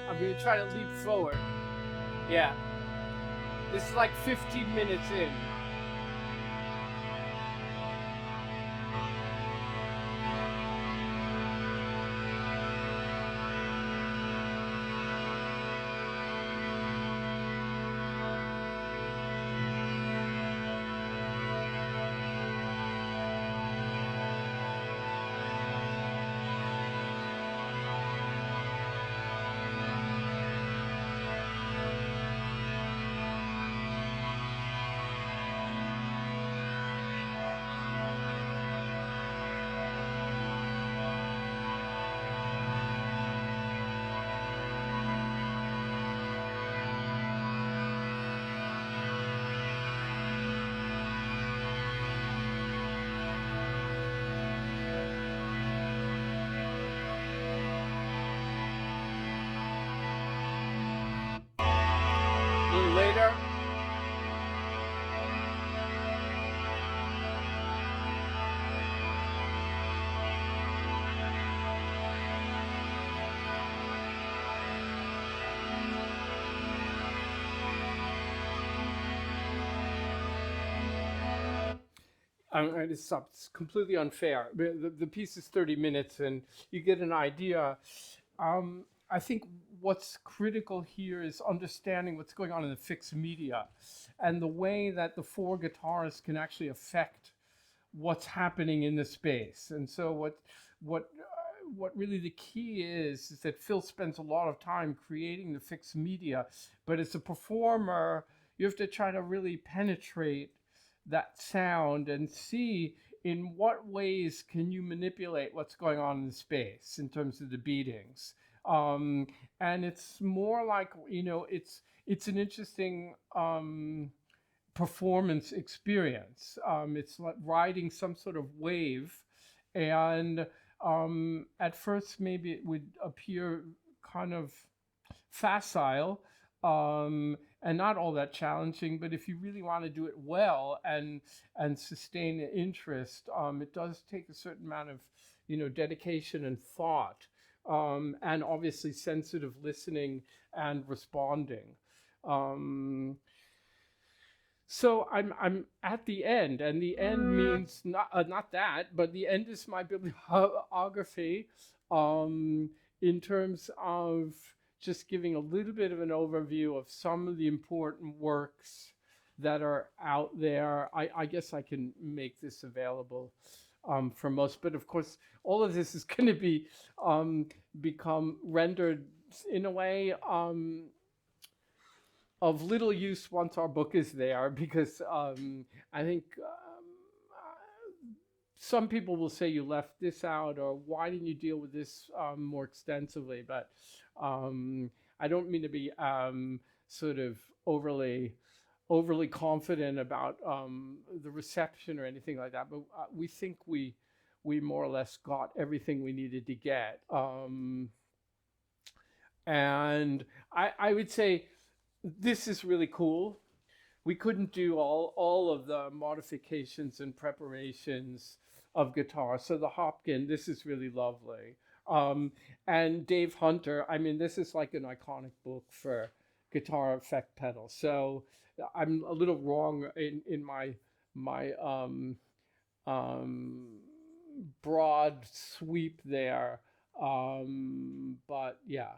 I'm going to try to leap forward. Yeah. This is like 15 minutes in. A little later. It's completely unfair. The piece is 30 minutes and you get an idea. I think what's critical here is understanding what's going on in the fixed media and the way that the four guitarists can actually affect what's happening in the space. And so what really the key is that Phil spends a lot of time creating the fixed media, but as a performer, you have to try to really penetrate that sound and see in what ways can you manipulate what's going on in the space in terms of the beatings. Um, and it's more like, it's an interesting performance experience. It's like riding some sort of wave, and at first maybe it would appear kind of facile, and not all that challenging. But if you really want to do it well and sustain the interest, it does take a certain amount of dedication and thought, and obviously sensitive listening and responding. Um, so I'm at the end, and the end means not that, but the end is my bibliography, um, in terms of just giving a little bit of an overview of some of the important works that are out there. I guess I can make this available for most, but of course, all of this is going to be become rendered in a way. Of little use once our book is there, because I think some people will say you left this out, or why didn't you deal with this more extensively? But I don't mean to be sort of overly confident about the reception or anything like that. But we think we more or less got everything we needed to get. And I would say this is really cool. We couldn't do all of the modifications and preparations of guitar. So the Hopkin, this is really lovely. And Dave Hunter, I mean, this is like an iconic book for guitar effect pedals. So I'm a little wrong in my um, broad sweep there. But yeah,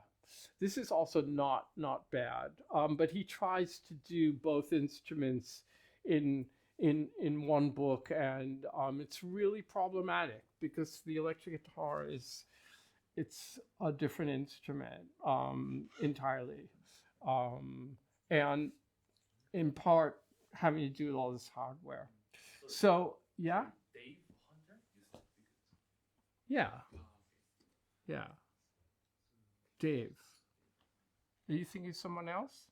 this is also not bad. But he tries to do both instruments in in one book, and it's really problematic because the electric guitar is it's a different instrument entirely, um, and in part having to do with all this hardware. So, So yeah, Dave Hunter? yeah, Okay. yeah. Dave, are you thinking of someone else?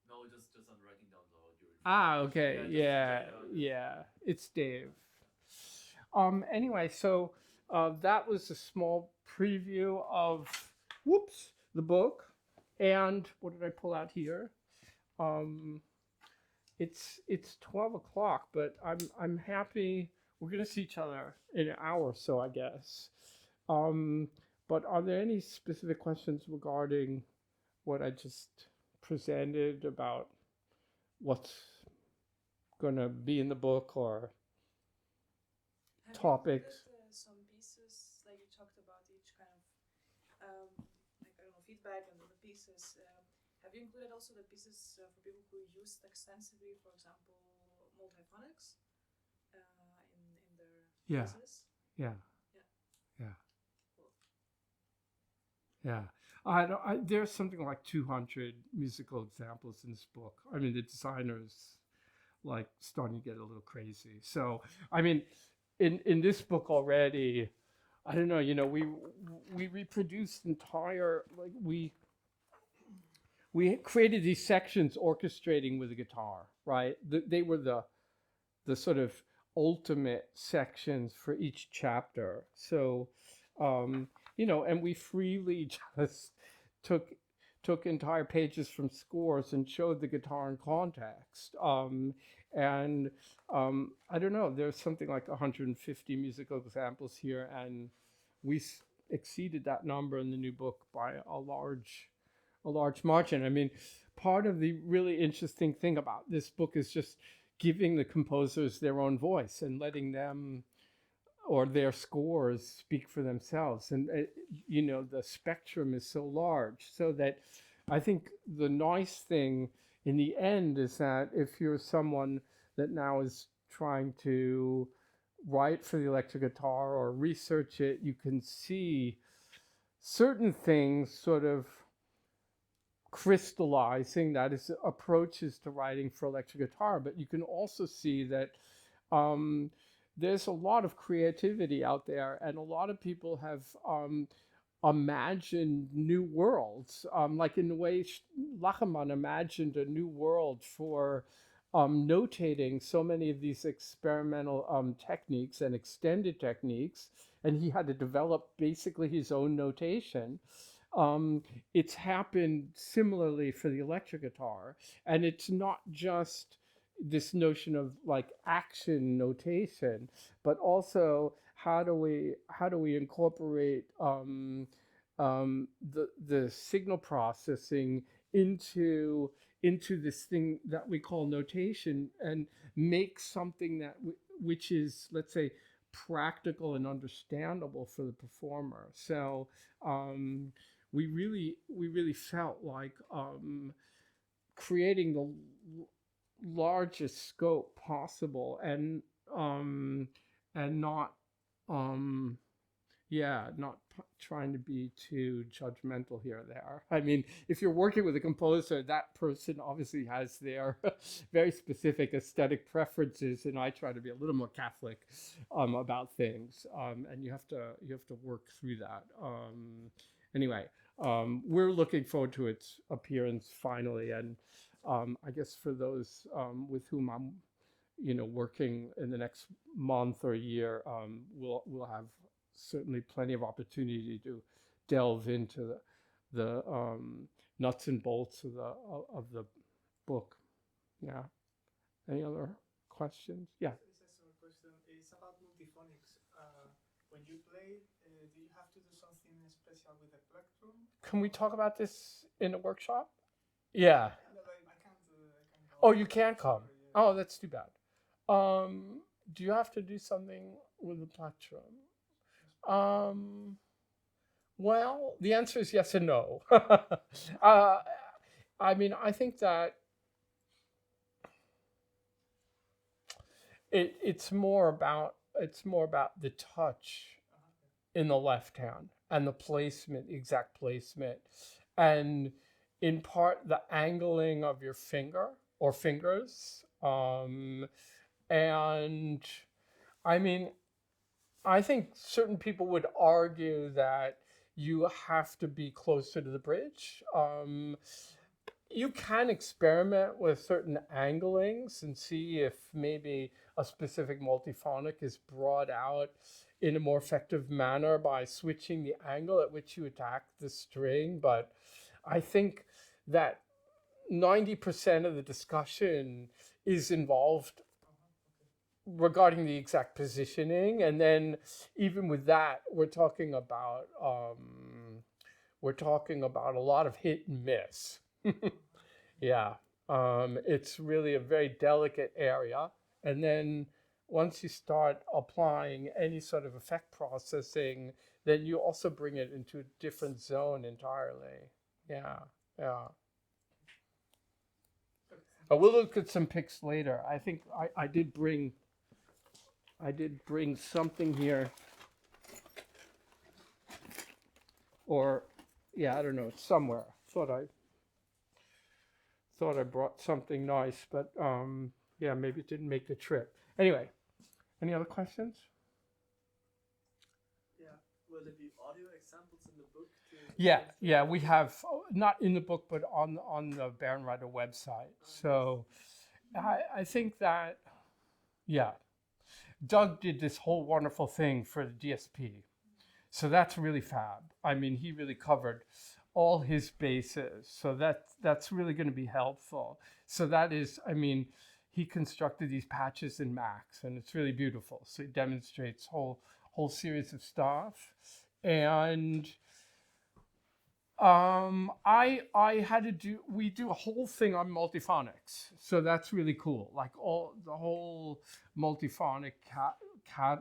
No, just I'm writing down the your Ah, okay. yeah, Yeah, yeah. It's Dave. Anyway, so that was a small preview of the book. And what did I pull out here? Um, it's 12 o'clock, but I'm happy. We're gonna see each other in an hour or so, I guess. Um, but are there any specific questions regarding what I just presented about what's going to be in the book or Have you topics. included some pieces, like you talked about each kind of, like I don't know, feedback and the pieces. Have you included also the pieces for people who used extensively, for example, multiphonics in their Yeah, pieces? yeah, Yeah. yeah, Cool. yeah. There's something like 200 musical examples in this book. I mean, the designers like starting to get a little crazy. So, I mean, in this book already, I don't know. We reproduced entire like we created these sections orchestrating with a guitar, right? They were the sort of ultimate sections for each chapter. So, um, and we freely just took took entire pages from scores and showed the guitar in context. And I don't know, there's something like 150 musical examples here, and we exceeded that number in the new book by a large margin. I mean, part of the really interesting thing about this book is just giving the composers their own voice and letting them or their scores speak for themselves. And the spectrum is so large, so that I think the nice thing in the end is that if you're someone that now is trying to write for the electric guitar or research it, you can see certain things sort of crystallizing, that is approaches to writing for electric guitar. But you can also see that um, there's a lot of creativity out there, and a lot of people have imagined new worlds, like in the way Lachemann imagined a new world for notating so many of these experimental techniques and extended techniques, and he had to develop basically his own notation. um, it's happened similarly for the electric guitar, and it's not just this notion of like action notation, but also how do we incorporate the signal processing into this thing that we call notation, and make something which is, let's say, practical and understandable for the performer. So um, we really felt like creating the largest scope possible, um, and not um, yeah, not trying to be too judgmental here or there. I mean, if you're working with a composer, that person obviously has their very specific aesthetic preferences, and I try to be a little more Catholic about things, and you have to work through that. Anyway, we're looking forward to its appearance finally, and I guess for those with whom I'm working in the next month or year, we'll have certainly plenty of opportunity to delve into the nuts and bolts of the book. Yeah. Any other questions? Yeah. This is a question. It's about multiphonics. When you play, do you have to do something special with the plectrum? Can we talk about this in a workshop? Yeah. No, but I can't. I can't come. Oh, you can't come. Sorry, yeah. Oh, that's too bad. Do you have to do something with the plectrum? Well, the answer is yes and no. I mean, I think that it's more about the touch in the left hand and the placement, the exact placement, and in part the angling of your finger or fingers. And I mean, I think certain people would argue that you have to be closer to the bridge. You can experiment with certain anglings and see if maybe a specific multiphonic is brought out in a more effective manner by switching the angle at which you attack the string. But I think that 90% of the discussion is involved regarding the exact positioning, and then even with that, we're talking about a lot of hit and miss. Yeah. It's really a very delicate area. And then once you start applying any sort of effect processing, then you also bring it into a different zone entirely. Yeah. Yeah. We'll look at some pics later. I think I did bring something here, or yeah, I don't know, it's somewhere. Thought I brought something nice, but yeah, maybe it didn't make the trip. Anyway, any other questions? Yeah. Will there be audio examples in the book? Yeah, we have not in the book, but on the Bärenreiter website. So I think that yeah, Doug did this whole wonderful thing for the DSP. So that's really fab. I mean, he really covered all his bases. So that's really going to be helpful. So that is, I mean, he constructed these patches in Max, and it's really beautiful. So he demonstrates whole series of stuff, and I had to do we do a whole thing on multiphonics, so that's really cool. Like all the whole multiphonic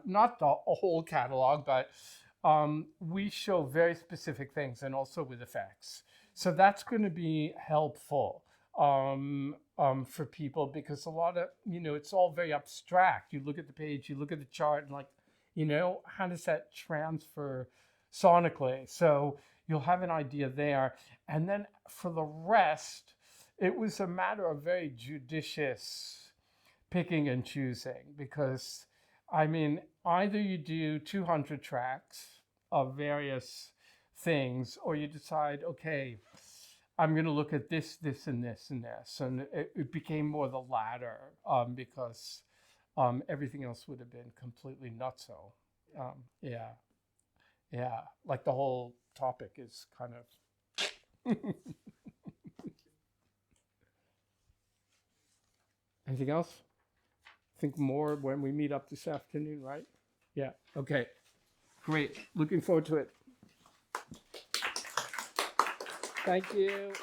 not the whole catalog, but we show very specific things and also with effects. So that's going to be helpful for people, because a lot of, it's all very abstract. You look at the page, you look at the chart, and like, how does that transfer sonically? So you'll have an idea there. And then for the rest, it was a matter of very judicious picking and choosing, because I mean, either you do 200 tracks of various things, or you decide, okay, I'm going to look at this, this, and this, and this. And it became more the latter, because everything else would have been completely nutso. Yeah, yeah. Like the whole topic is kind of. Anything else? Think more when we meet up this afternoon, right? Yeah. Okay. Great. Looking forward to it. Thank you.